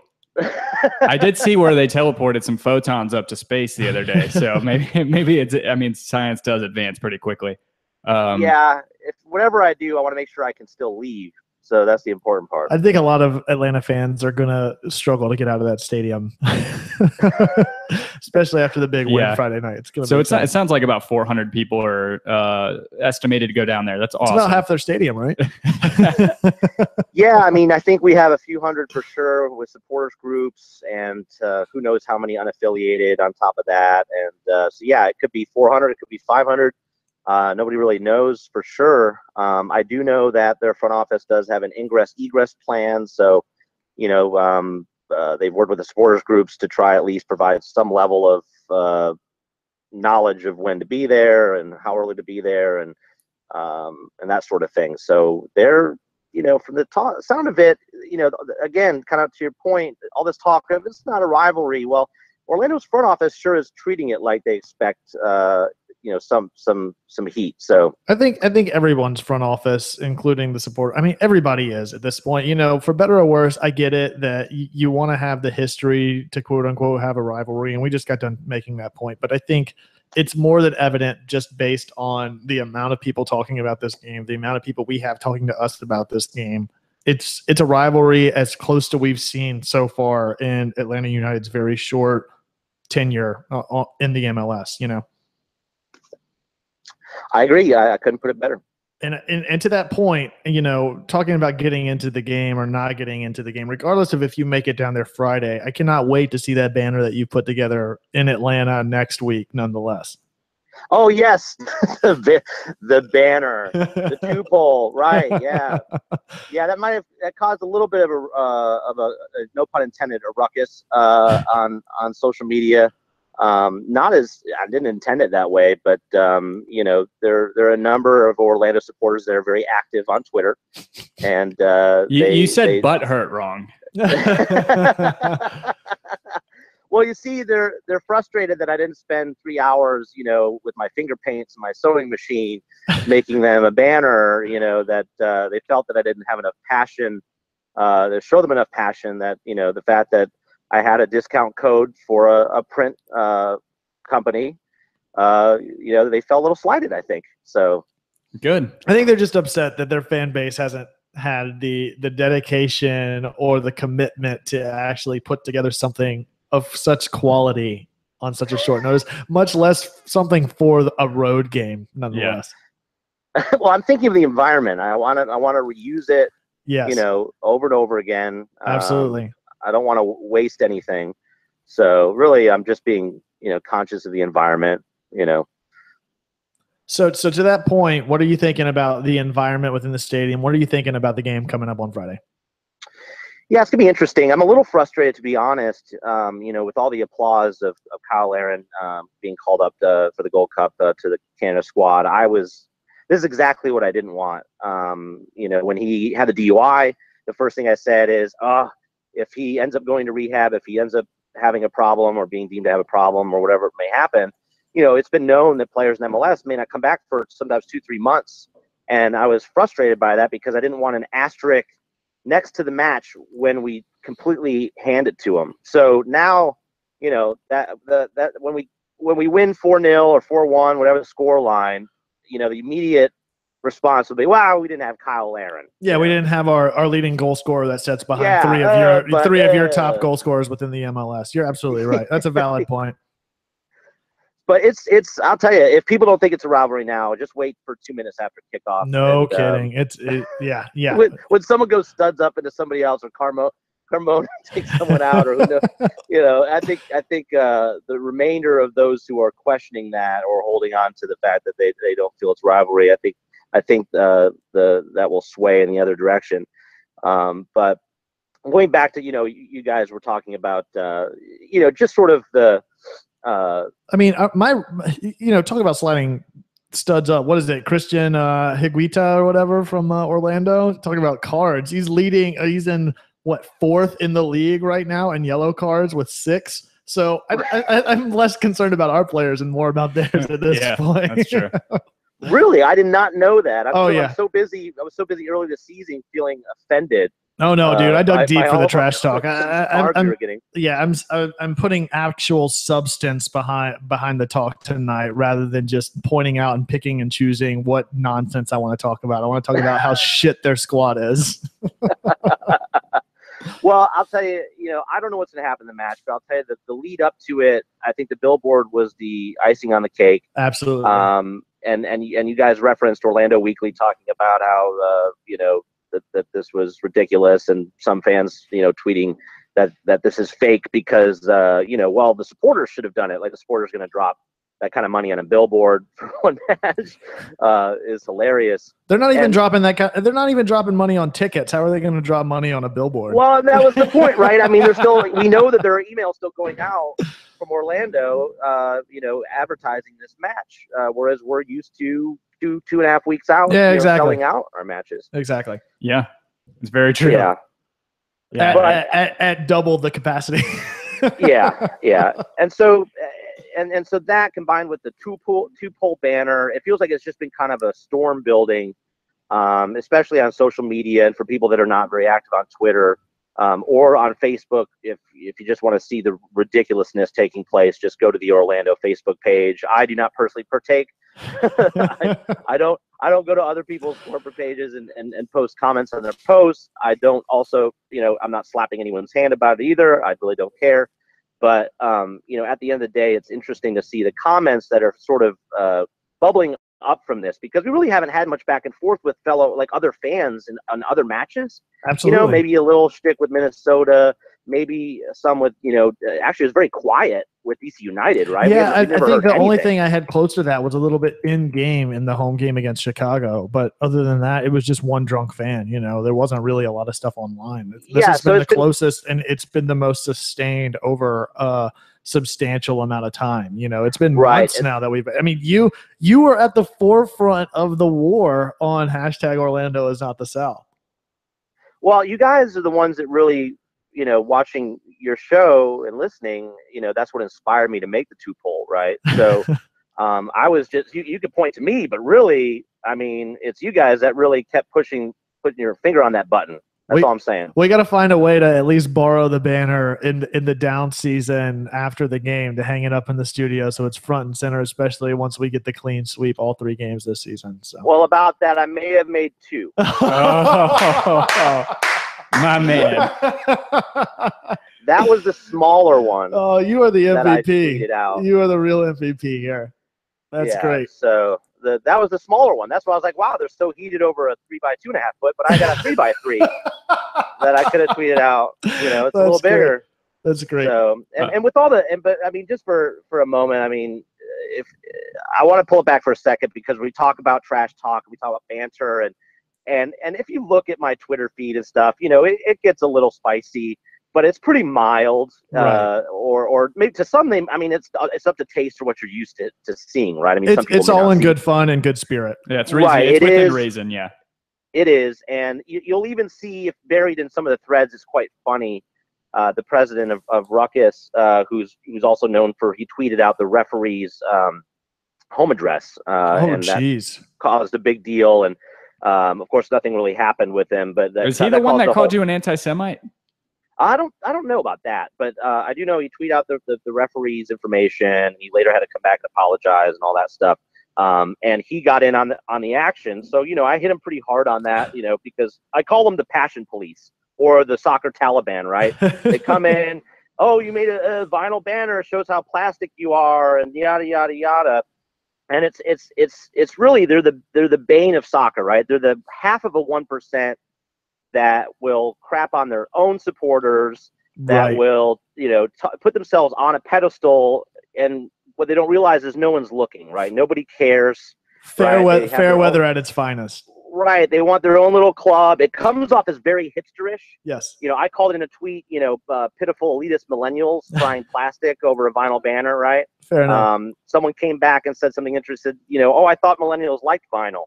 I did see where they teleported some photons up to space the other day, so maybe it's. I mean, science does advance pretty quickly. Yeah, whatever I do, I want to make sure I can still leave. So that's the important part. I think a lot of Atlanta fans are going to struggle to get out of that stadium, especially after the big win Friday night. It sounds like about 400 people are estimated to go down there. That's awesome. It's about half their stadium, right? Yeah, I mean, I think we have a few hundred for sure with supporters groups, and who knows how many unaffiliated on top of that. And so, yeah, it could be 400, it could be 500. Nobody really knows for sure. I do know that their front office does have an ingress-egress plan. So, they've worked with the supporters groups to try at least provide some level of knowledge of when to be there and how early to be there and that sort of thing. So they're, from the sound of it, again, kind of to your point, all this talk of it's not a rivalry. Well, Orlando's front office sure is treating it like they expect, some heat. So I think everyone's front office, including the support. I mean, everybody is at this point. For better or worse, I get it that you want to have the history to quote unquote have a rivalry, and we just got done making that point. But I think it's more than evident just based on the amount of people talking about this game, the amount of people we have talking to us about this game. It's a rivalry as close to we've seen so far in Atlanta United's very short tenure in the MLS. I agree. I couldn't put it better. And to that point, talking about getting into the game or not getting into the game, regardless of if you make it down there Friday, I cannot wait to see that banner that you put together in Atlanta next week, nonetheless. Oh, yes. the banner, the two-pole, right, yeah. Yeah, that caused a little bit of a no pun intended, a ruckus on social media. Not as I didn't intend it that way, but there are a number of Orlando supporters that are very active on Twitter, and you said butt hurt wrong. Well, you see, they're frustrated that I didn't spend 3 hours, with my finger paints and my sewing machine, making them a banner. That they felt that I didn't have enough passion, to show them enough passion. That the fact that I had a discount code for a print company. They felt a little slighted, I think. So good. I think they're just upset that their fan base hasn't had the dedication or the commitment to actually put together something of such quality on such a short notice, much less something for a road game, nonetheless. Yeah. Well, I'm thinking of the environment. I want to reuse it. Yes. Over and over again. Absolutely. I don't want to waste anything. So really, I'm just being, conscious of the environment, So to that point, what are you thinking about the environment within the stadium? What are you thinking about the game coming up on Friday? Yeah, it's going to be interesting. I'm a little frustrated, to be honest, with all the applause of Kyle Aaron being called up for the Gold Cup to the Canada squad. This is exactly what I didn't want. When he had the DUI, the first thing I said is, if he ends up going to rehab, if he ends up having a problem or being deemed to have a problem or whatever may happen, it's been known that players in MLS may not come back for sometimes 2-3 months. And I was frustrated by that because I didn't want an asterisk next to the match when we completely hand it to him. So now, that when we win 4-0 or 4-1, whatever the score line, the immediate response will be, wow, we didn't have Kyle Aaron. Yeah, we didn't have our leading goal scorer that sits behind three of your top goal scorers within the MLS. You're absolutely right. That's a valid point. But it's I'll tell you, if people don't think it's a rivalry now, just wait for 2 minutes after kickoff. No kidding. Yeah. When someone goes studs up into somebody else, or Carmona takes someone out, or who knows, I think the remainder of those who are questioning that or holding on to the fact that they don't feel it's rivalry, I think that will sway in the other direction. But going back to you guys were talking about just sort of the. Talking about sliding studs up. What is it, Christian Higuita or whatever from Orlando? Talking about cards. He's leading. He's in fourth in the league right now in yellow cards with 6. So I'm less concerned about our players and more about theirs at this point. That's true. Really, I did not know that. I'm so busy. I was so busy early this season feeling offended. Oh no, dude! I dug deep for the trash talk. I'm putting actual substance behind the talk tonight, rather than just pointing out and picking and choosing what nonsense I want to talk about. I want to talk about how shit their squad is. Well, I'll tell you, I don't know what's going to happen in the match, but I'll tell you that the lead up to it, I think the billboard was the icing on the cake. Absolutely. And you guys referenced Orlando Weekly talking about how that this was ridiculous, and some fans tweeting that this is fake because the supporters should have done it, like the supporters going to drop that kind of money on a billboard for one match is hilarious. They're not even dropping they're not even dropping money on tickets. How are they going to drop money on a billboard? Well, that was the point, right? I mean, we know that there are emails still going out from Orlando, advertising this match, whereas we're used to 2.5 weeks out, selling out our matches. Exactly. Yeah, it's very true. Yeah. At double the capacity. yeah. And so that combined with the two pole banner, it feels like it's just been kind of a storm building, especially on social media, and for people that are not very active on Twitter or on Facebook. If you just want to see the ridiculousness taking place, just go to the Orlando Facebook page. I do not personally partake. I don't go to other people's corporate pages and post comments on their posts. I don't also, I'm not slapping anyone's hand about it either. I really don't care. But, at the end of the day, it's interesting to see the comments that are sort of bubbling up from this, because we really haven't had much back and forth with other fans on other matches. Absolutely. Maybe a little shtick with Minnesota, maybe some with, actually it was very quiet with DC United, right? Yeah, I think the only thing I had close to that was a little bit in game in the home game against Chicago. But other than that, it was just one drunk fan. There wasn't really a lot of stuff online. This has been the closest, and it's been the most sustained over a substantial amount of time. It's been months now that you were at the forefront of the war on #Orlando is not the South. Well, you guys are the ones that really, watching your show and listening, that's what inspired me to make the 2-pole, right? So I was just, you could point to me, but really, it's you guys that really kept putting your finger on that button. That's all I'm saying. We got to find a way to at least borrow the banner in the down season after the game to hang it up in the studio so it's front and center, especially once we get the clean sweep all 3 games this season. So. Well, about that, I may have made 2. My man. That was the smaller one. Oh, you are the MVP. Out. You are the real MVP here. That's great. So that was the smaller one. That's why I was like, wow, they're so heated over a 3x2.5 foot, but I got a 3x3 that I could have tweeted out. It's a little bigger. That's great. So and with all just for a moment, if I want to pull it back for a second, because we talk about trash talk, we talk about banter, and if you look at my Twitter feed and stuff, it gets a little spicy, but it's pretty mild, right. or maybe to some, it's up to taste or what you're used to seeing, right? It's all in good fun and good spirit. Yeah, it's reason. Right, it's within reason. Yeah, it is, and you'll even see, if buried in some of the threads, it's quite funny. The president of Ruckus, who's also known for, he tweeted out the referee's home address, and that caused a big deal. And of course, nothing really happened with him. But is he the one that called you an anti-Semite? I don't know about that, but I do know he tweeted out the referee's information. He later had to come back and apologize and all that stuff. And he got in on the action. So I hit him pretty hard on that. Because I call them the passion police or the soccer Taliban, right? They come in, oh, you made a vinyl banner, shows how plastic you are, and yada yada yada. And it's really they're the bane of soccer, right? They're the half of a 1% that will crap on their own supporters, that will put themselves on a pedestal, and what they don't realize is no one's looking, right? Nobody cares. Fair weather at its finest. Right. They want their own little club. It comes off as very hipsterish. Yes. I called it in a tweet, pitiful elitist millennials trying plastic over a vinyl banner, right? Fair enough. Someone came back and said something interesting, I thought millennials liked vinyl.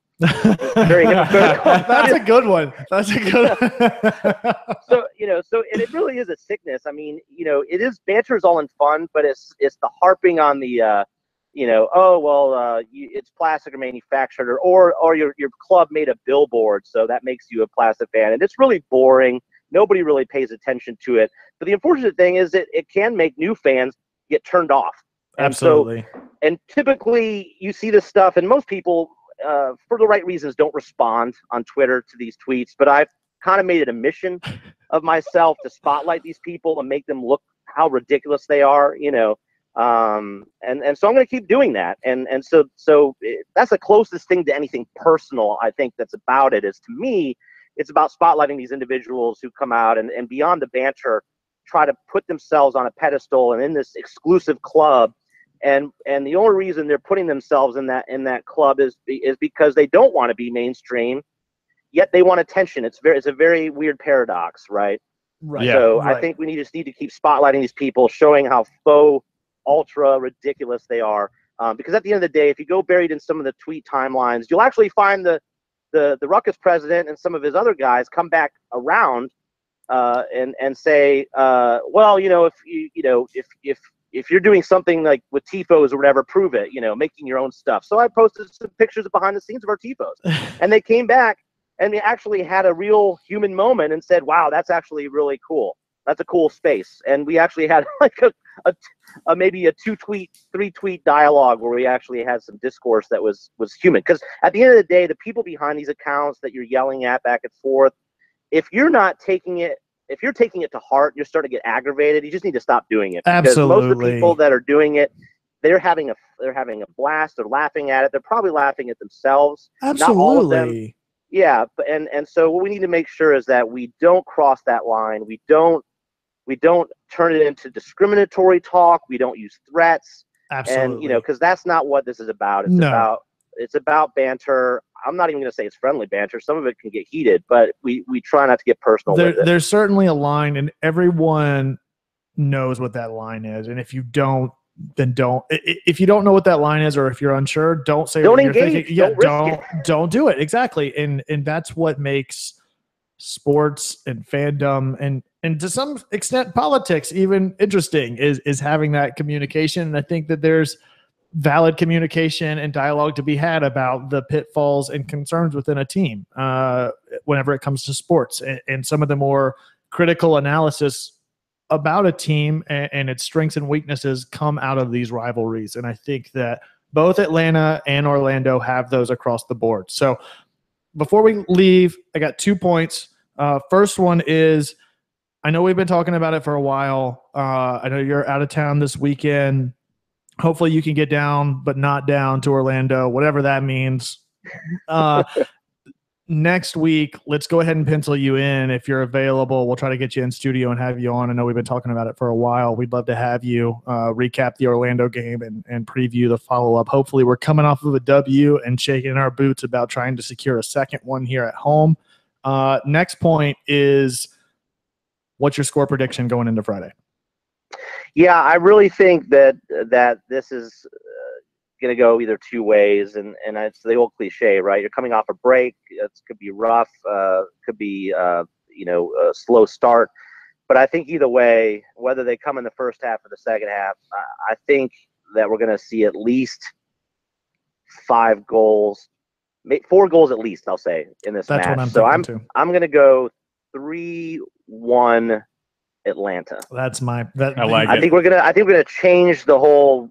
Very hypocritical. That's a good one. That's a good one. So, and it really is a sickness. It is, banter is all in fun, but it's the harping on the, it's plastic or manufactured, or your club made a billboard, so that makes you a plastic fan, and it's really boring. Nobody really pays attention to it. But the unfortunate thing is that it can make new fans get turned off. And absolutely. And typically you see this stuff, and most people, for the right reasons, don't respond on Twitter to these tweets. But I've kind of made it a mission of myself to spotlight these people and make them look how ridiculous they are, and so I'm going to keep doing that. And so that's the closest thing to anything personal, I think, that's about it. Is, to me, it's about spotlighting these individuals who come out and beyond the banter, try to put themselves on a pedestal and in this exclusive club And the only reason they're putting themselves in that club is because they don't want to be mainstream, yet they want attention. It's a very weird paradox, right? Right. Yeah. So Right. I think we just need to keep spotlighting these people, showing how faux, ultra ridiculous they are. Because at the end of the day, if you go buried in some of the tweet timelines, you'll actually find the Ruckus president and some of his other guys come back around and say, well, if you're doing something like with TIFOs or whatever, prove it, making your own stuff. So I posted some pictures of behind the scenes of our TIFOs, and they came back and they actually had a real human moment and said, wow, that's actually really cool. That's a cool space. And we actually had like maybe a 3-tweet dialogue where we actually had some discourse that was human. Because at the end of the day, the people behind these accounts that you're yelling at back and forth, if you're taking it to heart, you're starting to get aggravated. You just need to stop doing it. Because most of the people that are doing it, they're having a blast. They're laughing at it. They're probably laughing at themselves. Absolutely. Not all of them. Yeah, and so what we need to make sure is that we don't cross that line. We don't turn it into discriminatory talk. We don't use threats. Absolutely. And because that's not what this is about. It's about banter. I'm not even going to say it's friendly banter. Some of it can get heated, but we try not to get personal with it. There's certainly a line, and everyone knows what that line is. And if you don't, then don't. If you don't know what that line is, or if you're unsure, don't say. Don't engage. Don't do it. Exactly. And that's what makes sports and fandom and to some extent politics even interesting is having that communication. And I think that there's valid communication and dialogue to be had about the pitfalls and concerns within a team whenever it comes to sports, and some of the more critical analysis about a team and its strengths and weaknesses come out of these rivalries. And I think that both Atlanta and Orlando have those across the board. So before we leave, I got 2 points. First one is, I know we've been talking about it for a while. I know you're out of town this weekend. Hopefully you can get down, but not down to Orlando, whatever that means. Next week, let's go ahead and pencil you in. If you're available, we'll try to get you in studio and have you on. I know we've been talking about it for a while. We'd love to have you recap the Orlando game and preview the follow-up. Hopefully we're coming off of a W and shaking our boots about trying to secure a second one here at home. Next point is, what's your score prediction going into Friday? Yeah, I really think that this is going to go either two ways, and it's the old cliche, right? You're coming off a break. It could be rough, could be a slow start, but I think either way, whether they come in the first half or the second half, I think that we're going to see at least 5 goals, 4 goals at least, I'll say, in this match. What I'm so too. I'm going to go 3-1 Atlanta. That's I think we're gonna change the whole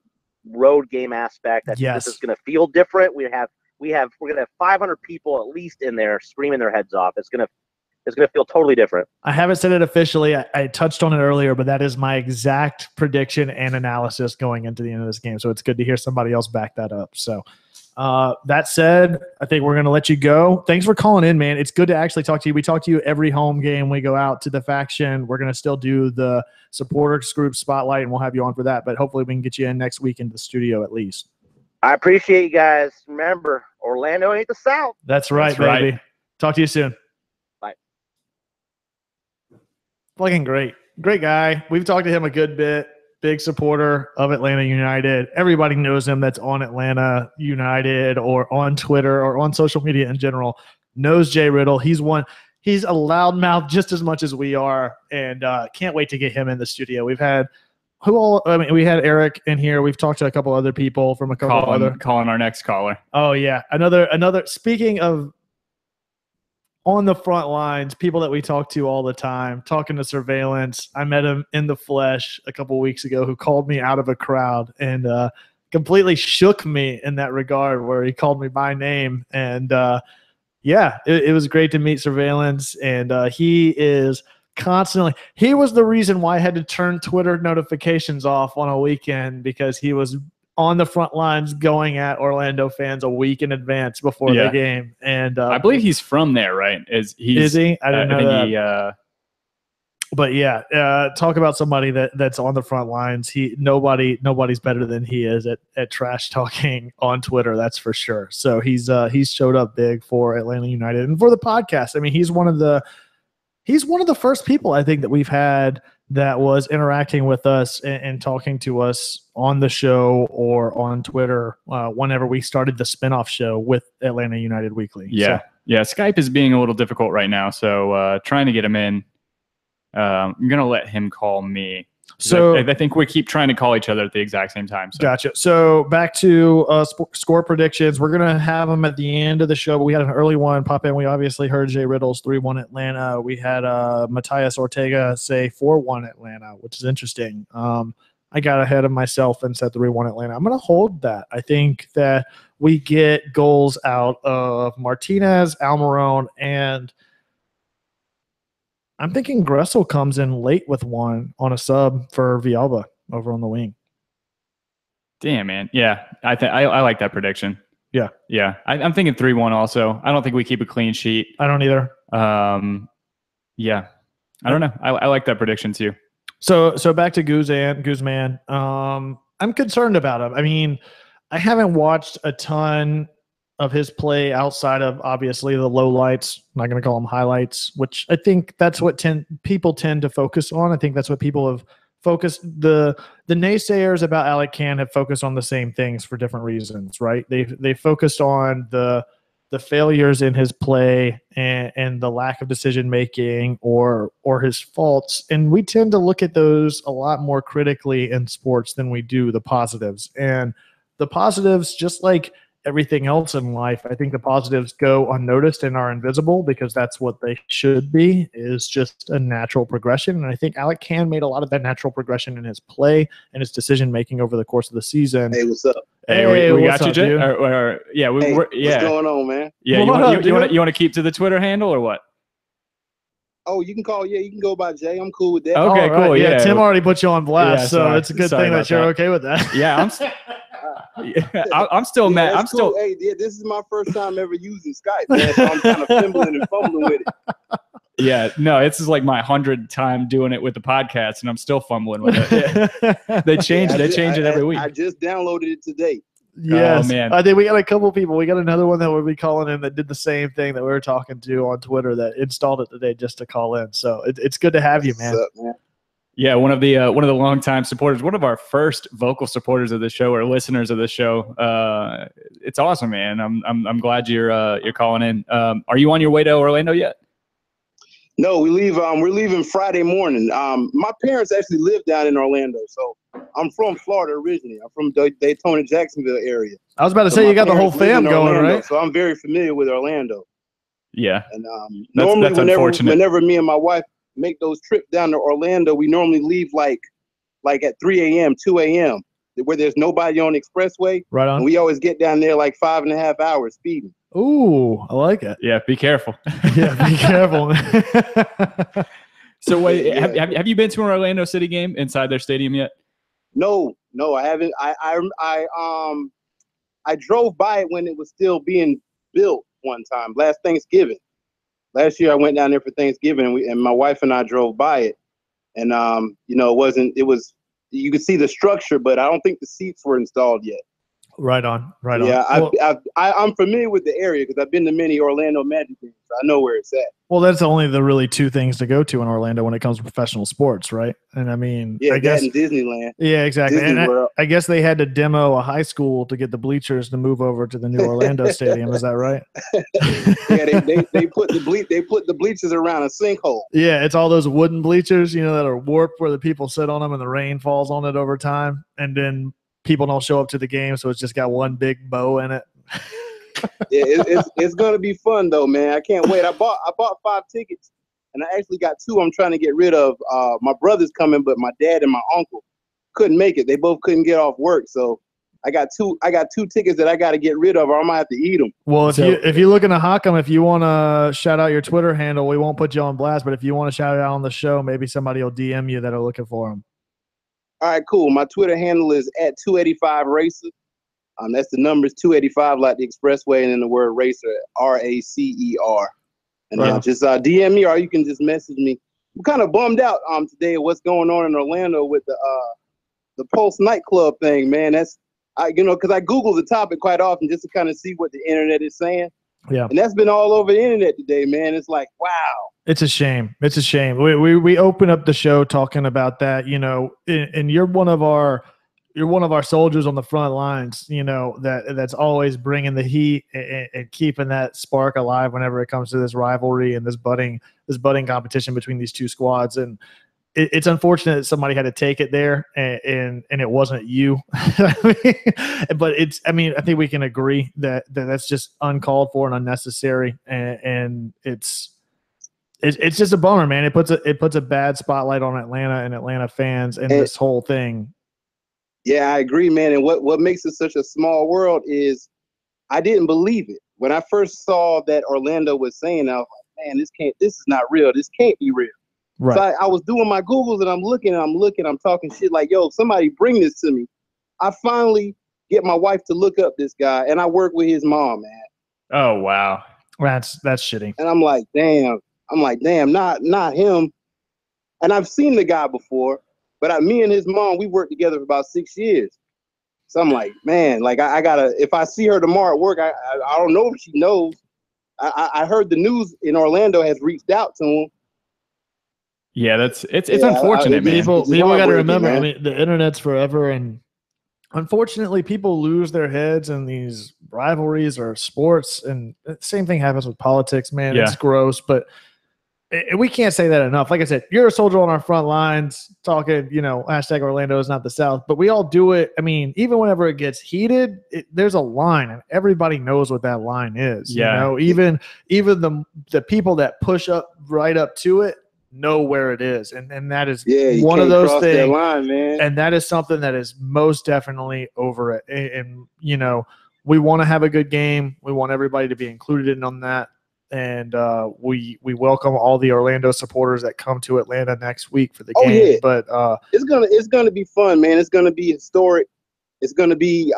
road game aspect. I think this is gonna feel different. We're gonna have 500 people at least in there screaming their heads off. It's gonna feel totally different. I haven't said it officially. I touched on it earlier, but that is my exact prediction and analysis going into the end of this game. So it's good to hear somebody else back that up. So that said, I think we're going to let you go. Thanks for calling in, man. It's good to actually talk to you. We talk to you every home game. We go out to the faction. We're going to still do the supporters group spotlight, and we'll have you on for that. But hopefully we can get you in next week into the studio at least. I appreciate you guys. Remember, Orlando ain't the South. That's right, baby. Right. Talk to you soon. Bye. Fucking great. Great guy. We've talked to him a good bit. Big supporter of Atlanta United. Everybody knows him that's on Atlanta United or on Twitter or on social media in general. Knows Jay Riddle. He's a loudmouth just as much as we are, and can't wait to get him in the studio. We had Eric in here. We've talked to a couple other people from a couple other. Calling our next caller. Oh yeah, another. Speaking of on the front lines, people that we talk to all the time, talking to surveillance. I met him in the flesh a couple of weeks ago, who called me out of a crowd and completely shook me in that regard, where he called me by name. And it was great to meet surveillance. And he is constantly, he was the reason why I had to turn Twitter notifications off on a weekend, because he was on the front lines going at Orlando fans a week in advance before the game. And I believe he's from there, right? Is he? I didn't know that. But yeah, talk about somebody that's on the front lines. Nobody's better than he is at trash talking on Twitter. That's for sure. So he's showed up big for Atlanta United and for the podcast. I mean, he's one of the first people I think that we've had that was interacting with us and talking to us on the show or on Twitter whenever we started the spinoff show with Atlanta United Weekly. Yeah. Yeah. Skype is being a little difficult right now. So trying to get him in. I'm going to let him call me. So I think we keep trying to call each other at the exact same time. So. Gotcha. So back to score predictions. We're going to have them at the end of the show, but we had an early one pop in. We obviously heard Jay Riddle's 3-1 Atlanta. We had Matias Ortega say 4-1 Atlanta, which is interesting. I got ahead of myself and said 3-1 Atlanta. I'm going to hold that. I think that we get goals out of Martinez, Almiron, and I'm thinking Gressel comes in late with one on a sub for Villalba over on the wing. Damn, man. Yeah, I like that prediction. Yeah. Yeah. I'm thinking 3-1 also. I don't think we keep a clean sheet. I don't either. Yeah. I don't know. I like that prediction too. So back to Guzman. I'm concerned about him. I mean, I haven't watched a ton of his play outside of obviously the lowlights. I'm not going to call them highlights, which I think that's what people tend to focus on. I think that's what people have focused. The naysayers about Alec Can have focused on the same things for different reasons, right? They focused on the failures in his play and the lack of decision making or his faults, and we tend to look at those a lot more critically in sports than we do the positives. And the positives, just like everything else in life, I think the positives go unnoticed and are invisible because that's what they should be, is just a natural progression. And I think Alec Can made a lot of that natural progression in his play and his decision making over the course of the season. Hey, what's up? Hey, we got what's you, up, Jay. dude? Yeah, Hey, what's going on, man? Yeah, What you up, want to keep to the Twitter handle or what? Oh, you can call. Yeah, you can go by Jay. I'm cool with that. Okay, All right. cool. Yeah, Tim already put you on blast, Yeah, so sorry. it's a good Sorry thing about that you're that. okay with that. Yeah, I'm still mad. that's I'm still. cool. Hey, yeah, this is my first time ever using Skype, man. So I'm kind of fumbling and fumbling with it. Yeah, no, this is like my 100th time doing it with the podcast, and I'm still fumbling with it. Yeah. They change it every week. I just downloaded it today. Yes. Oh, man. I think we got a couple people. We got another one that we'll be calling in that did the same thing that we were talking to on Twitter that installed it today just to call in. So it's good to have you, man. What's up, man? Yeah, one of the longtime supporters, one of our first vocal supporters of the show or listeners of the show. It's awesome, man. I'm glad you're calling in. Are you on your way to Orlando yet? No, we leave. We're leaving Friday morning. My parents actually live down in Orlando, so I'm from Florida originally. I'm from Daytona, Jacksonville area. I was about to say you got the whole fam going, Orlando, right? So I'm very familiar with Orlando. Yeah. And That's unfortunate. whenever me and my wife make those trips down to Orlando, we normally leave like at 3 a.m., 2 a.m., where there's nobody on the expressway. Right on. And we always get down there like 5.5 hours speeding. Ooh, I like it. Yeah, be careful. Yeah, be careful. So wait, Yeah. have you been to an Orlando City game inside their stadium yet? No, I haven't. I drove by it when it was still being built one time last Thanksgiving. Last year I went down there for Thanksgiving and my wife and I drove by it. And it was you could see the structure, but I don't think the seats were installed yet. Right on. Yeah, Well, I'm familiar with the area because I've been to many Orlando Magic games. So I know where it's at. well, that's only the really two things to go to in Orlando when it comes to professional sports, right? And I mean, Yeah, I guess that in Disneyland. yeah, exactly. Disney And World. I guess they had to demo a high school to get the bleachers to move over to the new Orlando stadium. Is that right? Yeah, they put the bleachers around a sinkhole. Yeah, it's all those wooden bleachers, that are warped where the people sit on them and the rain falls on it over time, and then people don't show up to the game, so it's just got one big bow in it. Yeah, it's gonna be fun though, man. I can't wait. I bought 5 tickets, and I actually got 2. I'm trying to get rid of. My brother's coming, but my dad and my uncle couldn't make it. They both couldn't get off work, so I got 2 tickets that I got to get rid of, or I might have to eat them. Well, if you're looking to Hock'em, if you want to shout out your Twitter handle, we won't put you on blast, but if you want to shout it out on the show, maybe somebody will DM you that are looking for them. All right, cool. My Twitter handle is @285racer. That's the numbers 285, like the expressway, and then the word racer, RACER. And Right. just DM me, or you can just message me. I'm kind of bummed out today at what's going on in Orlando with the Pulse nightclub thing, man. That's because I Google the topic quite often just to kind of see what the internet is saying. Yeah. And that's been all over the internet today, man. It's like, wow. It's a shame. It's a shame. We open up the show talking about that, and you're one of our soldiers on the front lines, that's always bringing the heat and keeping that spark alive whenever it comes to this rivalry and this budding competition between these two squads. And it's unfortunate that somebody had to take it there and it wasn't you. But I think we can agree that that's just uncalled for and unnecessary. And it's just a bummer, man. It puts a bad spotlight on Atlanta and Atlanta fans and this whole thing. Yeah, I agree, man. And what makes it such a small world is I didn't believe it. When I first saw that Orlando was saying, I was like, man, this is not real. This can't be real. Right. So I was doing my Googles and I'm looking, I'm talking shit like, yo, somebody bring this to me. I finally get my wife to look up this guy, and I work with his mom, man. Oh, wow. That's shitty. And I'm like, damn, not him. And I've seen the guy before, but me and his mom, we worked together for about 6 years. So I'm like, man, like I gotta, if I see her tomorrow at work, I don't know if she knows. I heard the news in Orlando has reached out to him. Yeah, it's unfortunate, man. People got to remember, I mean, the internet's forever, and unfortunately, people lose their heads in these rivalries or sports, and the same thing happens with politics, man. Yeah. It's gross, but we can't say that enough. Like I said, you're a soldier on our front lines talking, hashtag Orlando is not the South, but we all do it. I mean, even whenever it gets heated, there's a line, and everybody knows what that line is. Yeah. Even the people that push up right up to it know where it is, and that is one of those things, that line, man. And that is something that is most definitely over it. And we want to have a good game. We want everybody to be included in on that, and we welcome all the Orlando supporters that come to Atlanta next week for the game. Yeah. But it's gonna be fun, man. It's gonna be historic. It's gonna be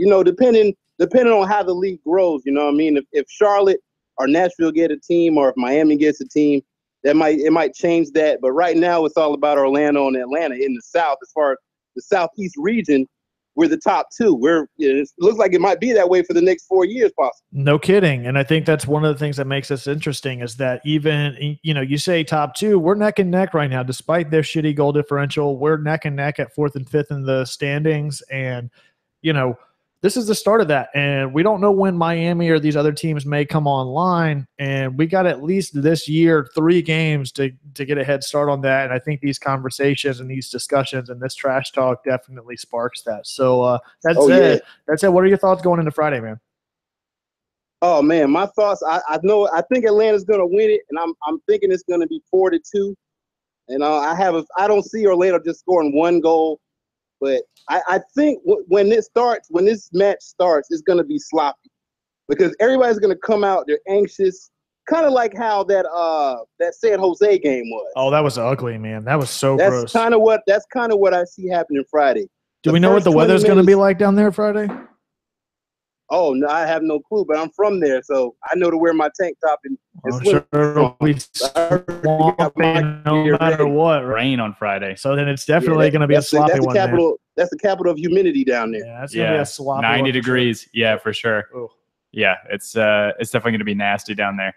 depending on how the league grows. You know what I mean? If Charlotte or Nashville get a team, or if Miami gets a team, it might change that, but right now it's all about Orlando and Atlanta in the South. As far as the Southeast region, we're the top two. It looks like it might be that way for the next 4 years, possibly. No kidding, and I think that's one of the things that makes us interesting is that even you say top two, we're neck and neck right now, despite their shitty goal differential. We're neck and neck at 4th and 5th in the standings, and this is the start of that, and we don't know when Miami or these other teams may come online, and we got at least this year 3 games to get a head start on that, and I think these conversations and these discussions and this trash talk definitely sparks that. So that's it. Yeah. That's it. What are your thoughts going into Friday, man? Oh man, my thoughts. I think Atlanta's gonna win it, and I'm thinking it's gonna be 4-2. And I don't see Orlando just scoring 1 goal. But I think when this match starts, it's going to be sloppy because everybody's going to come out. They're anxious, kind of like how that San Jose game was. Oh, that was ugly, man. That was so gross. That's kind of what I see happening Friday. Do we know what the weather's going to be like down there Friday? Oh, no, I have no clue, but I'm from there, so I know to wear my tank top and swim. Sure it'll be swamping no matter what. Rain on Friday. So then it's definitely going to be a sloppy one. That's the capital of humidity down there. Yeah, that's going to be a sloppy 90 degrees. Sure. Yeah, for sure. Ooh. Yeah, it's definitely going to be nasty down there.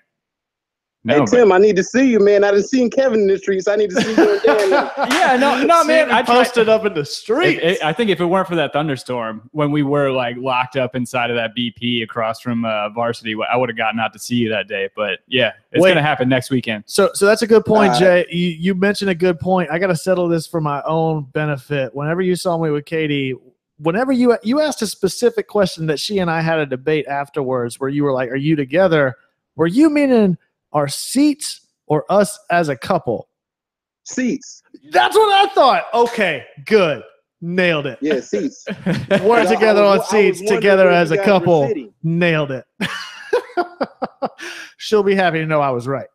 No, hey, Tim, I need to see you, man. I done seen Kevin in the streets. I need to see you and Dan. Yeah, no, man. I posted up in the streets. I think if it weren't for that thunderstorm, when we were like locked up inside of that BP across from Varsity, I would have gotten out to see you that day. But yeah, it's going to happen next weekend. So that's a good point, Jay. You mentioned a good point. I got to settle this for my own benefit. Whenever you saw me with Katie, whenever you asked a specific question that she and I had a debate afterwards, where you were like, "Are you together?" Were you meaning our seats or us as a couple? Seats. That's what I thought. Okay, good. Nailed it. Yeah, seats. We're together on seats, together as a couple. Nailed it. She'll be happy to know I was right.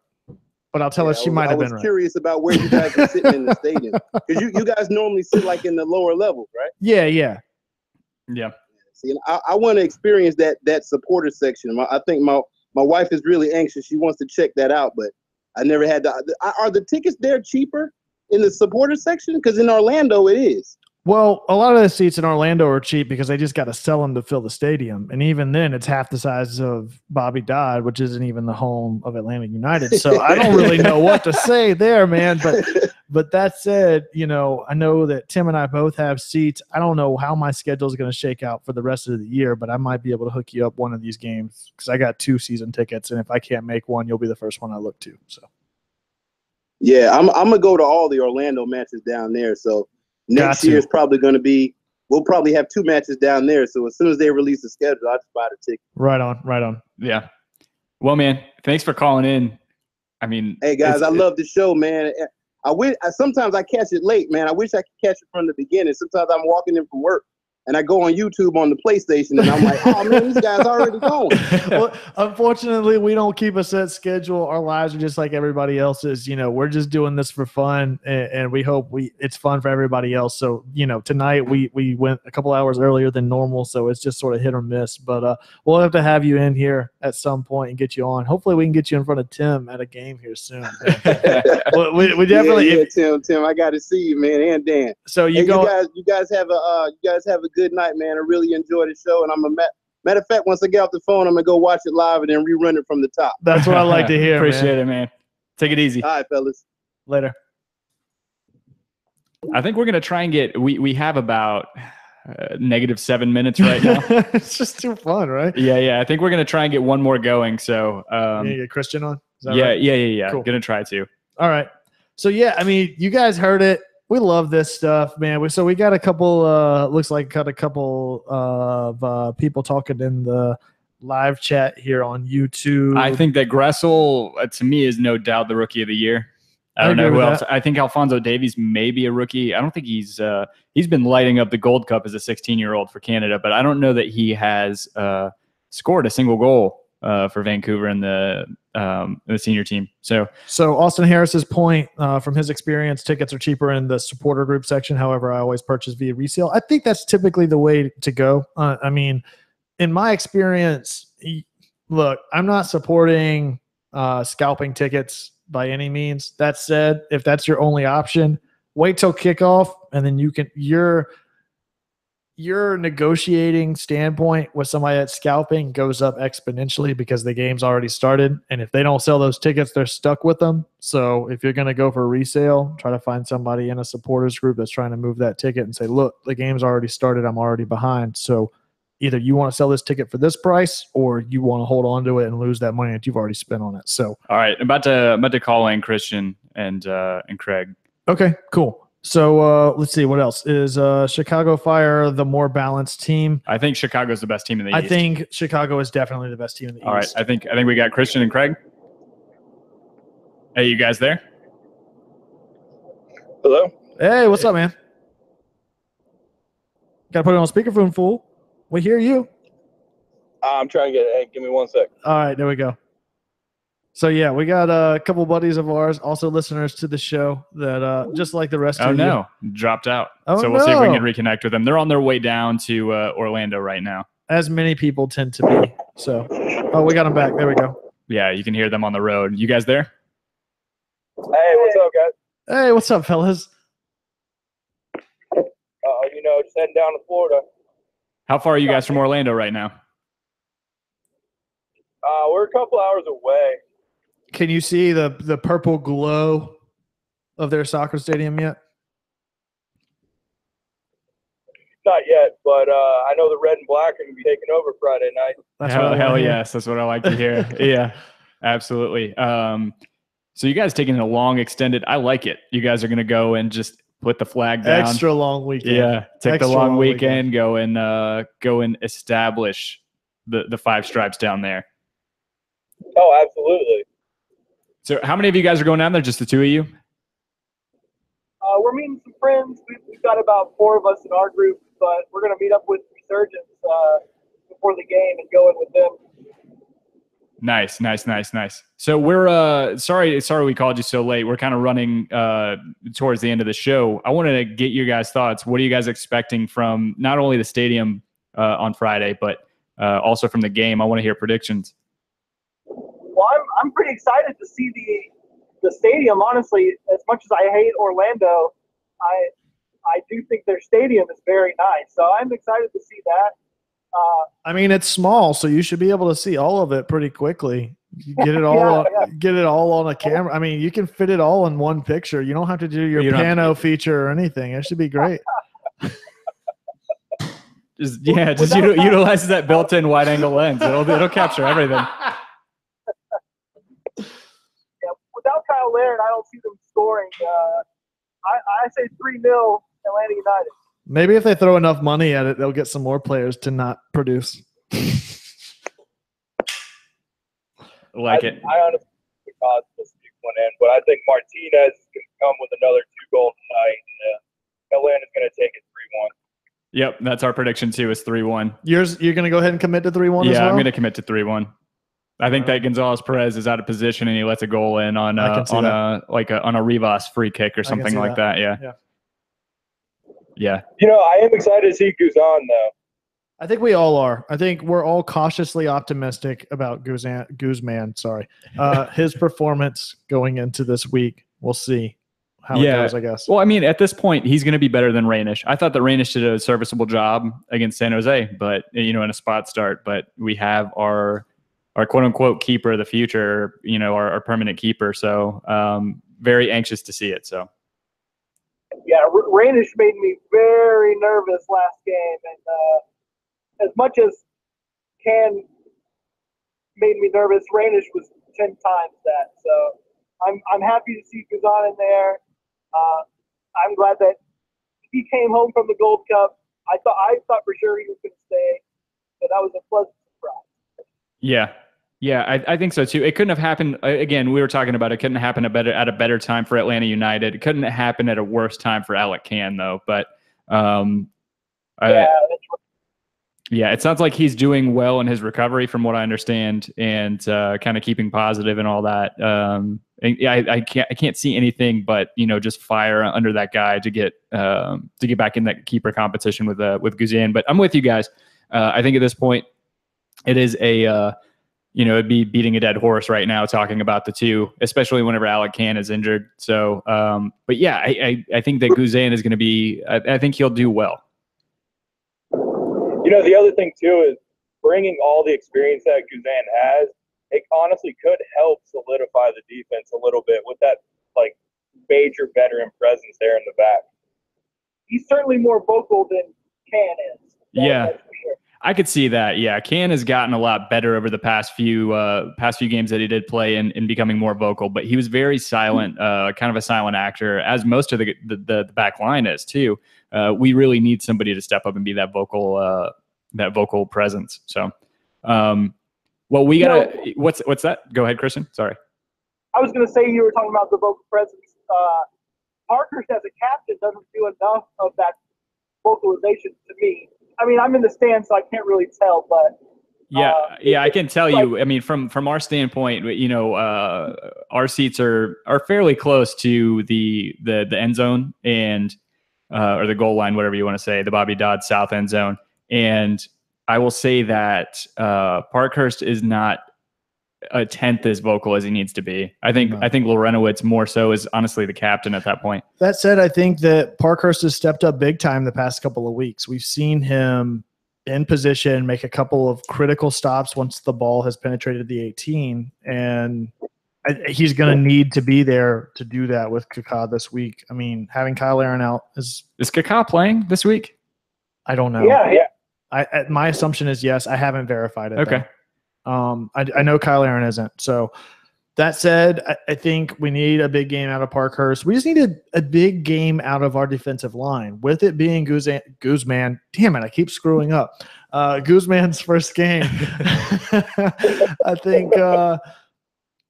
But I'll tell her she might have been right. I was curious about where you guys are sitting in the stadium. Because you guys normally sit like in the lower levels, right? Yeah. See, I want to experience that supporter section. I think my wife is really anxious. She wants to check that out, but I never had are the tickets there cheaper in the supporter section? Because in Orlando it is. Well, a lot of the seats in Orlando are cheap because they just got to sell them to fill the stadium. And even then, it's half the size of Bobby Dodd, which isn't even the home of Atlanta United. So I don't really know what to say there, man. But that said, I know that Tim and I both have seats. I don't know how my schedule is going to shake out for the rest of the year, but I might be able to hook you up one of these games because I got 2 season tickets. And if I can't make one, you'll be the first one I look to. So, yeah, I'm going to go to all the Orlando matches down there. So, next year is probably going to be – we'll probably have 2 matches down there. So as soon as they release the schedule, I'll just buy the ticket. Right on. Yeah. Well, man, thanks for calling in. I mean – hey, guys, I love the show, man. Sometimes I catch it late, man. I wish I could catch it from the beginning. Sometimes I'm walking in from work, and I go on YouTube on the PlayStation, and I'm like, oh, man, these guys already going. Well, unfortunately, we don't keep a set schedule. Our lives are just like everybody else's. We're just doing this for fun, and we hope it's fun for everybody else. So, tonight we went a couple hours earlier than normal, so it's just sort of hit or miss. But we'll have to have you in here at some point and get you on. Hopefully, we can get you in front of Tim at a game here soon. we definitely, Tim, I got to see you, man, and Dan. So you guys have a good night, man. I really enjoy the show, and matter of fact, once I get off the phone, I'm gonna go watch it live and then rerun it from the top. That's what I like to hear. Appreciate it, man. Take it easy. All right, fellas. Later. I think we're gonna try and get. We have about -7 minutes right now. It's just too fun, right? Yeah. I think we're gonna try and get one more going. So you get Christian on. Is that yeah, right? yeah. Cool. Gonna try to. All right. So yeah, I mean, you guys heard it. We love this stuff, man. So we got a couple. Looks like got a couple of people talking in the live chat here on YouTube. I think that Gressel, to me, is no doubt the rookie of the year. I don't know who else. I think Alphonso Davies may be a rookie. I don't think he's been lighting up the Gold Cup as a 16-year-old for Canada, but I don't know that he has scored a single goal for Vancouver in the senior team. So Austin Harris's point, from his experience, tickets are cheaper in the supporter group section. However, I always purchase via resale. I think that's typically the way to go. I mean, in my experience, look, I'm not supporting scalping tickets by any means. That said, if that's your only option, wait till kickoff, and then your negotiating standpoint with somebody that's scalping goes up exponentially because the game's already started. And if they don't sell those tickets, they're stuck with them. So if you're going to go for resale, try to find somebody in a supporters group that's trying to move that ticket and say, look, the game's already started. I'm already behind. So either you want to sell this ticket for this price or you want to hold on to it and lose that money that you've already spent on it. So, all right. I'm about to call in Christian and Craig. Okay, cool. So let's see, what else? Is Chicago Fire the more balanced team? I think Chicago's the best team in the East. I think Chicago is definitely the best team in the East. All right, I think we got Christian and Craig. Hey, you guys there? Hello? Hey, what's up, man? Got to put it on speakerphone, fool. We hear you. I'm trying to get it. Hey, give me 1 sec. All right, there we go. So, yeah, we got a couple buddies of ours, also listeners to the show, that just like the rest of you. Oh, no. Dropped out. Oh, so we'll see if we can reconnect with them. They're on their way down to Orlando right now. As many people tend to be. So, we got them back. There we go. Yeah, you can hear them on the road. You guys there? Hey, what's up, guys? Hey, what's up, fellas? Just heading down to Florida. How far are you guys from Orlando right now? We're a couple hours away. Can you see the purple glow of their soccer stadium yet? Not yet, but I know the red and black are going to be taking over Friday night. Hell yes. That's what I like to hear. Yeah, absolutely. So you guys taking a long extended, I like it. You guys are going to go and just put the flag down. Extra long weekend. Yeah, take the long weekend, go and establish the five stripes down there. Oh, absolutely. So how many of you guys are going down there? Just the two of you? We're meeting some friends. We've got about 4 of us in our group, but we're going to meet up with Resurgence before the game and go in with them. Nice. So we're sorry we called you so late. We're kind of running towards the end of the show. I wanted to get your guys' thoughts. What are you guys expecting from not only the stadium on Friday, but also from the game? I want to hear predictions. Well, I'm pretty excited to see the stadium, honestly, as much as I hate Orlando, I do think their stadium is very nice. So I'm excited to see that. I mean, it's small, so you should be able to see all of it pretty quickly. You get it all, get it all on a camera. I mean, you can fit it all in one picture. You don't have to do your pano feature or anything. It should be great. Just utilize that built-in wide-angle lens. It'll capture everything. Yeah, without Kyle Larin, I don't see them scoring. I say 3-0 Atlanta United. Maybe if they throw enough money at it, they'll get some more players to not produce. Like it. I honestly think Cos will sneak one in, but I think Martinez can come with another 2 goals tonight, and Atlanta's going to take it 3-1. Yep, that's our prediction too. Is 3-1. You're going to go ahead and commit to 3-1 as well? Yeah, I'm going to commit to 3-1. I think that Gonzalez Perez is out of position and he lets a goal in on a Rivas free kick or something like that. Yeah. You know, I am excited to see Guzan though. I think we all are. I think we're all cautiously optimistic about Guzman. His performance going into this week. We'll see how it goes, I guess. Well, I mean, at this point, he's going to be better than Rainish. I thought that Rainish did a serviceable job against San Jose, but in a spot start. But we have our quote unquote keeper of the future, our permanent keeper. So very anxious to see it. So. Yeah, Rainish made me very nervous last game, and as much as Can made me nervous, Rainish was 10 times that. So I'm happy to see Guzan in there. I'm glad that he came home from the Gold Cup. I thought for sure he was going to stay, but that was a pleasant surprise. Yeah, I think so too. It couldn't have happened. Again, we were talking about it. Couldn't happen at a better time for Atlanta United. It couldn't happen at a worse time for Alec Can, though. But it sounds like he's doing well in his recovery, from what I understand, and kind of keeping positive and all that. I can't see anything but just fire under that guy to get back in that keeper competition with Guzan. But I'm with you guys. I think at this point, it is it'd be beating a dead horse right now talking about the two, especially whenever Alec Can is injured. So, but yeah, I think that Guzan is going to be. I think he'll do well. The other thing too is bringing all the experience that Guzan has. It honestly could help solidify the defense a little bit with that major veteran presence there in the back. He's certainly more vocal than Can is. That's for sure. I could see that. Yeah, Can has gotten a lot better over the past few games that he did play in becoming more vocal, but he was very silent, kind of a silent actor, as most of the back line is too. We really need somebody to step up and be that vocal presence. So, well, we gotta. What's that? Go ahead, Christian. Sorry. I was going to say, you were talking about the vocal presence. Parkhurst as a captain doesn't do enough of that vocalization to me. I mean, I'm in the stands, so I can't really tell, but I can tell you. I mean, from our standpoint, our seats are fairly close to the end zone and or the goal line, whatever you want to say, the Bobby Dodd South end zone. And I will say that Parkhurst is not a tenth as vocal as he needs to be. I think Lorenowitz more so is honestly the captain at that point. That said, I think that Parkhurst has stepped up big time the past couple of weeks. We've seen him in position, make a couple of critical stops once the ball has penetrated the 18, and he's going to need to be there to do that with Kaká this week. I mean, having Kyle Larin out is Kaká playing this week? I don't know. Yeah. My assumption is yes. I haven't verified it. Okay. Though. I know Kyle Larin isn't. So that said, I think we need a big game out of Parkhurst. We just need a big game out of our defensive line. With it being Guzman, damn it, I keep screwing up. Guzman's first game.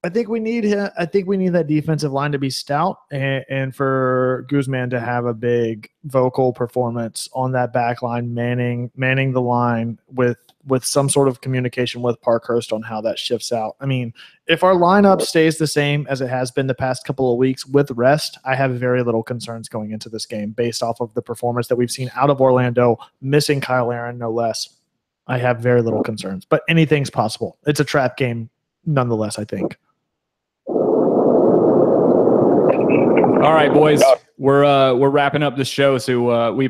I think we need him. I think we need that defensive line to be stout and for Guzman to have a big vocal performance on that back line, manning the line with some sort of communication with Parkhurst on how that shifts out. I mean, if our lineup stays the same as it has been the past couple of weeks with rest, I have very little concerns going into this game based off of the performance that we've seen out of Orlando, missing Kyle Larin no less. I have very little concerns, but anything's possible. It's a trap game nonetheless, I think. All right, boys, we're wrapping up the show. So we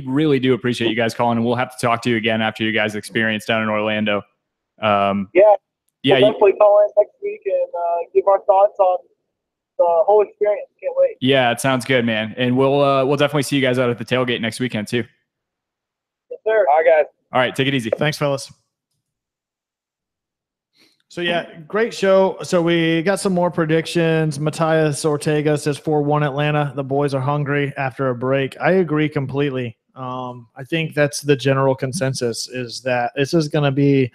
really do appreciate you guys calling, and we'll have to talk to you again after you guys' experience down in Orlando. We'll Yeah, definitely call in next week and give our thoughts on the whole experience. Can't wait. yeah, it sounds good, man. And we'll definitely see you guys out at the tailgate next weekend too. Yes, sir. All right, guys. All right, take it easy. Thanks, fellas. So, yeah, great show. So we got some more predictions. Matthias Ortega says 4-1 Atlanta. The boys are hungry after a break. I agree completely. I think that's the general consensus, is that this is going to be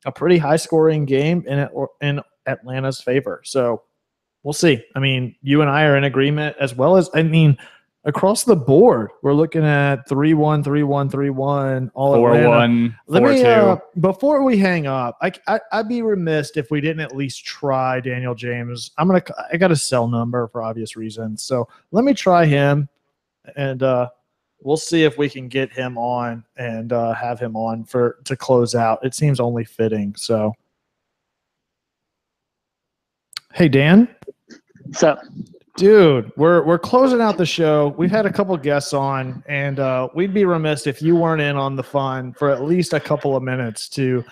a pretty high-scoring game in Atlanta's favor. So we'll see. I mean, you and I are in agreement, as well as, across the board, we're looking at 3-1, 3-1, 3-1, all 4-1, 4-2. Before we hang up, I'd be remiss if we didn't at least try Daniel James. I got a cell number for obvious reasons, so let me try him, and we'll see if we can get him on and have him on to close out. It seems only fitting. So, hey, Dan. What's up? Dude, we're closing out the show. We've had a couple guests on, and we'd be remiss if you weren't in on the fun for at least a couple of minutes to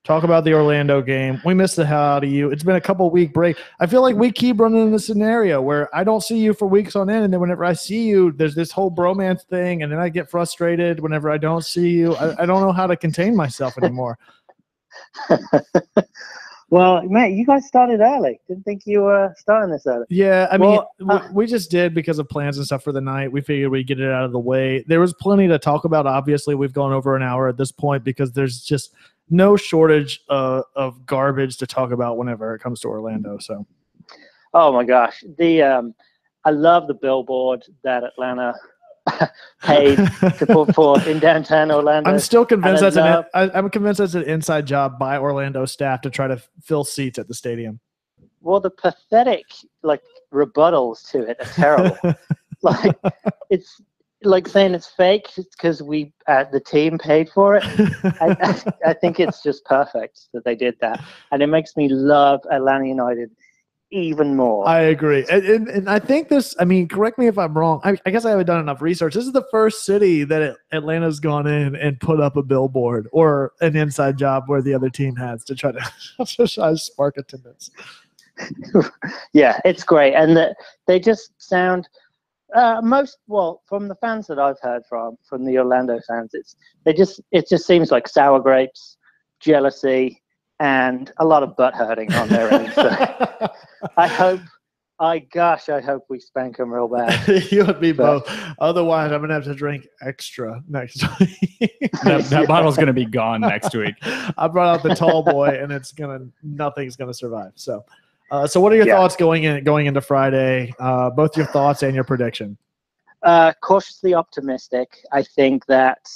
talk about the Orlando game. We missed the hell out of you. It's been a couple-week break. I feel like we keep running into this scenario where I don't see you for weeks on end, and then whenever I see you, there's this whole bromance thing, and then I get frustrated whenever I don't see you. I don't know how to contain myself anymore. Well, Matt, you guys started early. Didn't think you were starting this early. Yeah, I mean, we just did because of plans and stuff for the night. We figured we'd get it out of the way. There was plenty to talk about. Obviously, we've gone over an hour at this point because there's just no shortage of garbage to talk about whenever it comes to Orlando. So, oh my gosh, I love the billboard that Atlanta paid to put forth in downtown Orlando. I'm still convinced I'm convinced that's an inside job by Orlando staff to try to fill seats at the stadium. Well, the pathetic rebuttals to it are terrible. It's like saying it's fake because the team paid for it. I think it's just perfect that they did that, and it makes me love Atlanta United even more. I agree. And I think this, correct me if I'm wrong. I guess I haven't done enough research. This is the first city that Atlanta's gone in and put up a billboard or an inside job where the other team has to try to spark attendance. Yeah, it's great. And they just sound from the fans that I've heard from the Orlando fans, it just seems like sour grapes, jealousy, and a lot of butt hurting on their end. So I hope we spank them real bad. You and me both. Otherwise, I'm gonna have to drink extra next week. that bottle's gonna be gone next week. I brought out the tall boy, and nothing's gonna survive. So, what are your thoughts going into Friday? Both your thoughts and your prediction. Cautiously optimistic. I think that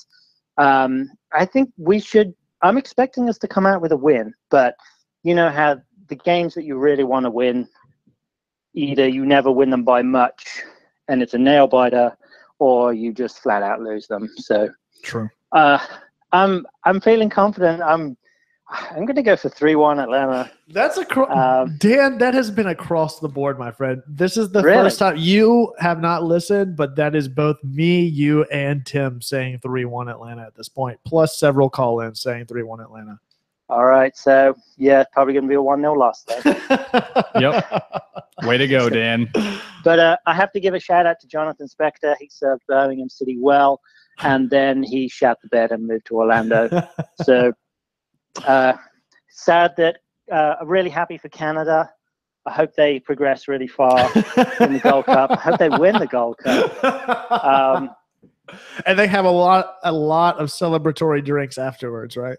we should. I'm expecting us to come out with a win, but you know how the games that you really want to win, either you never win them by much and it's a nail biter, or you just flat out lose them. So true. I'm feeling confident. I'm going to go for 3-1 Atlanta. That's Dan, that has been across the board, my friend. This is the first time you have not listened, but that is both me, you, and Tim saying 3-1 Atlanta at this point, plus several call-ins saying 3-1 Atlanta. All right, so yeah, probably going to be a 1-0 loss then. Yep. Way to go, Dan. But I have to give a shout-out to Jonathan Spector. He served Birmingham City well, and then he shat the bed and moved to Orlando. So sad that I'm really happy for Canada. I hope they progress really far in the Gold Cup. I hope they win the Gold Cup. And they have a lot of celebratory drinks afterwards, right?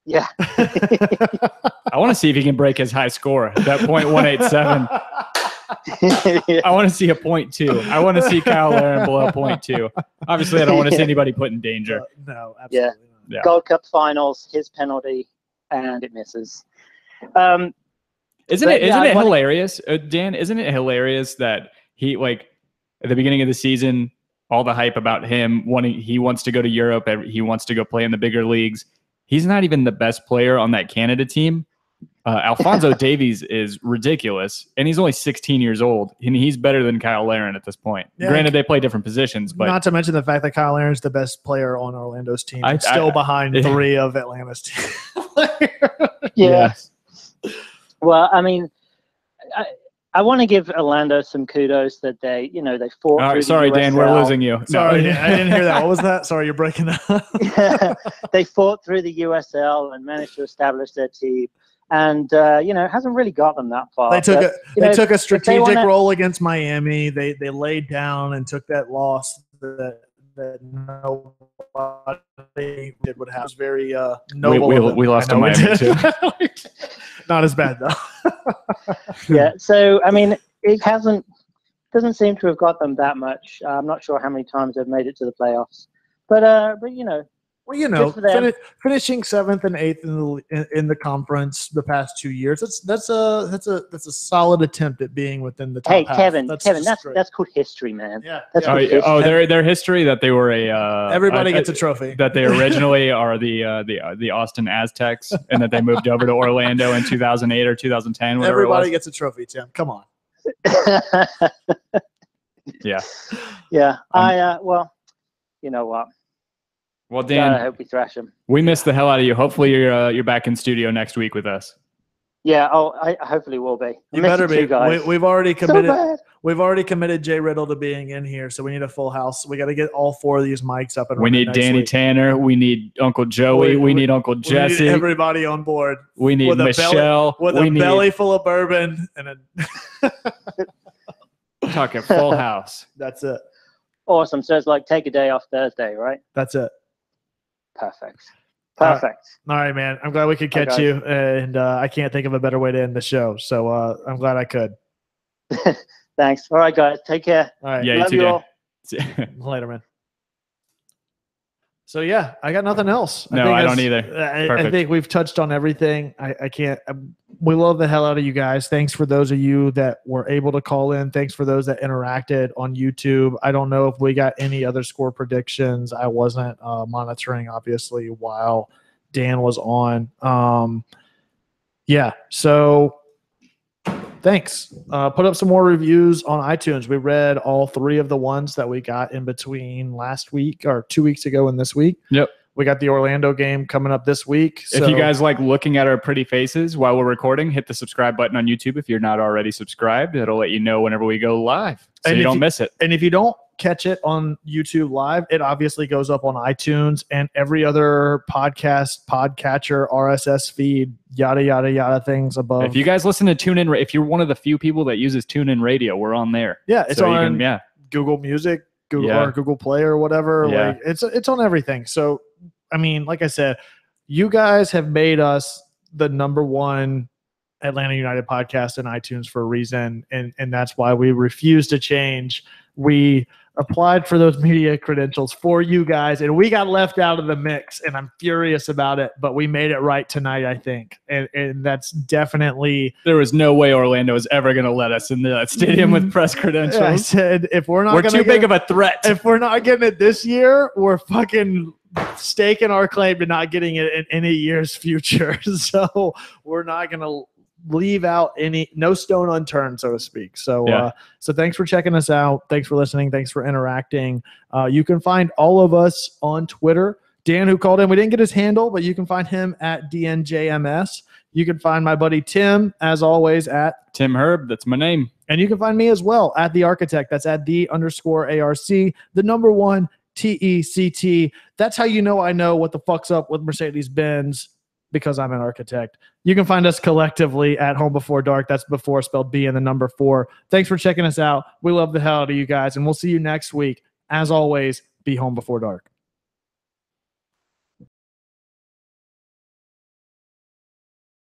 Yeah. I want to see if he can break his high score, that .187. I want to see a .2. I want to see Kyle Larin below .2. Obviously, I don't want to see anybody put in danger. No, absolutely not. Yeah. Gold Cup finals, his penalty, and it misses. Isn't it hilarious, Dan? Isn't it hilarious that he, at the beginning of the season, all the hype about him he wants to go to Europe, he wants to go play in the bigger leagues. He's not even the best player on that Canada team, Alphonso Davies is ridiculous, and he's only 16 years old, and he's better than Kyle Larin at this point. Yeah. Granted, they play different positions, but not to mention the fact that Kyle Larin's the best player on Orlando's team, still behind 3 of Atlanta's team. Yeah. Well, I mean, I want to give Orlando some kudos that they fought. All right, sorry, Dan, we're losing you. Sorry, I didn't hear that. What was that? Sorry, you're breaking up. Yeah, they fought through the USL and managed to establish their team. And it hasn't really got them that far. They took a strategic role against Miami. They laid down and took that loss that nobody did would have. It was very noble. We lost to Miami too. Not as bad though. Yeah. So I mean, it doesn't seem to have got them that much. I'm not sure how many times they've made it to the playoffs, but finishing 7th and 8th in the conference the past 2 years. That's a solid attempt at being within the top Hey, half. Kevin, that's called history, man. Yeah. That's their history that they were everybody gets a trophy. That they originally are the Austin Aztecs, and that they moved over to Orlando in 2008 or 2010. Everybody gets a trophy, Tim. Come on. Yeah. Yeah. Well, you know what? Well, Dan, I hope we thrash them. We missed the hell out of you. Hopefully, you're back in studio next week with us. Yeah. Oh, I hopefully will be. You better be. Guys. We've already committed. We've already committed Jay Riddle to being in here, so we need a full house. We got to get all 4 of these mics up and running. We need Danny Tanner. We need Uncle Joey. We need Uncle Jesse. We need everybody on board. We need Michelle. With a belly full of bourbon and a. Talking full house. That's it. Awesome. So it's like take a day off Thursday, right? That's it. Perfect. All right, man. I'm glad we could catch you, and I can't think of a better way to end the show. So I'm glad I could. Thanks. All right, guys. Take care. All right. Yeah, Love you all. Later, man. So yeah, I got nothing else. I don't either. I think we've touched on everything. I can't. We love the hell out of you guys. Thanks for those of you that were able to call in. Thanks for those that interacted on YouTube. I don't know if we got any other score predictions. I wasn't monitoring, obviously, while Dan was on. Yeah. So thanks. Put up some more reviews on iTunes. We read all 3 of the ones that we got in between last week or 2 weeks ago and this week. Yep. We got the Orlando game coming up this week. If you guys like looking at our pretty faces while we're recording, hit the subscribe button on YouTube. If you're not already subscribed, it'll let you know whenever we go live, so you don't miss it. And if you don't catch it on YouTube live, it obviously goes up on iTunes and every other podcatcher, RSS feed, yada, yada, yada things above. If you guys listen to TuneIn, if you're one of the few people that uses TuneIn Radio, we're on there. Yeah, it's on Google Music, or Google Play or whatever. Yeah. Like it's on everything. So, I mean, like I said, you guys have made us the #1 Atlanta United podcast in iTunes for a reason, and that's why we refuse to change. We applied for those media credentials for you guys, and we got left out of the mix, and I'm furious about it, but we made it right tonight, I think, and that's definitely... There was no way Orlando was ever going to let us in the stadium with press credentials. I said, if we're too big of a threat. If we're not getting it this year, we're fucking staking our claim to not getting it in any year's future. So we're not going to leave out no stone unturned, so to speak. So so thanks for checking us out. Thanks for listening. Thanks for interacting. You can find all of us on Twitter. Dan, who called in, we didn't get his handle, but you can find him at DNJMS. You can find my buddy Tim, as always, at Tim Herb. That's my name. And you can find me as well at The Architect. That's at _ARC, the #1 TECT. That's how you know I know what the fuck's up with Mercedes-Benz, because I'm an architect. You can find us collectively at Home Before Dark. That's before spelled B and the #4. Thanks for checking us out. We love the hell out of you guys, and we'll see you next week. As always, be home before dark.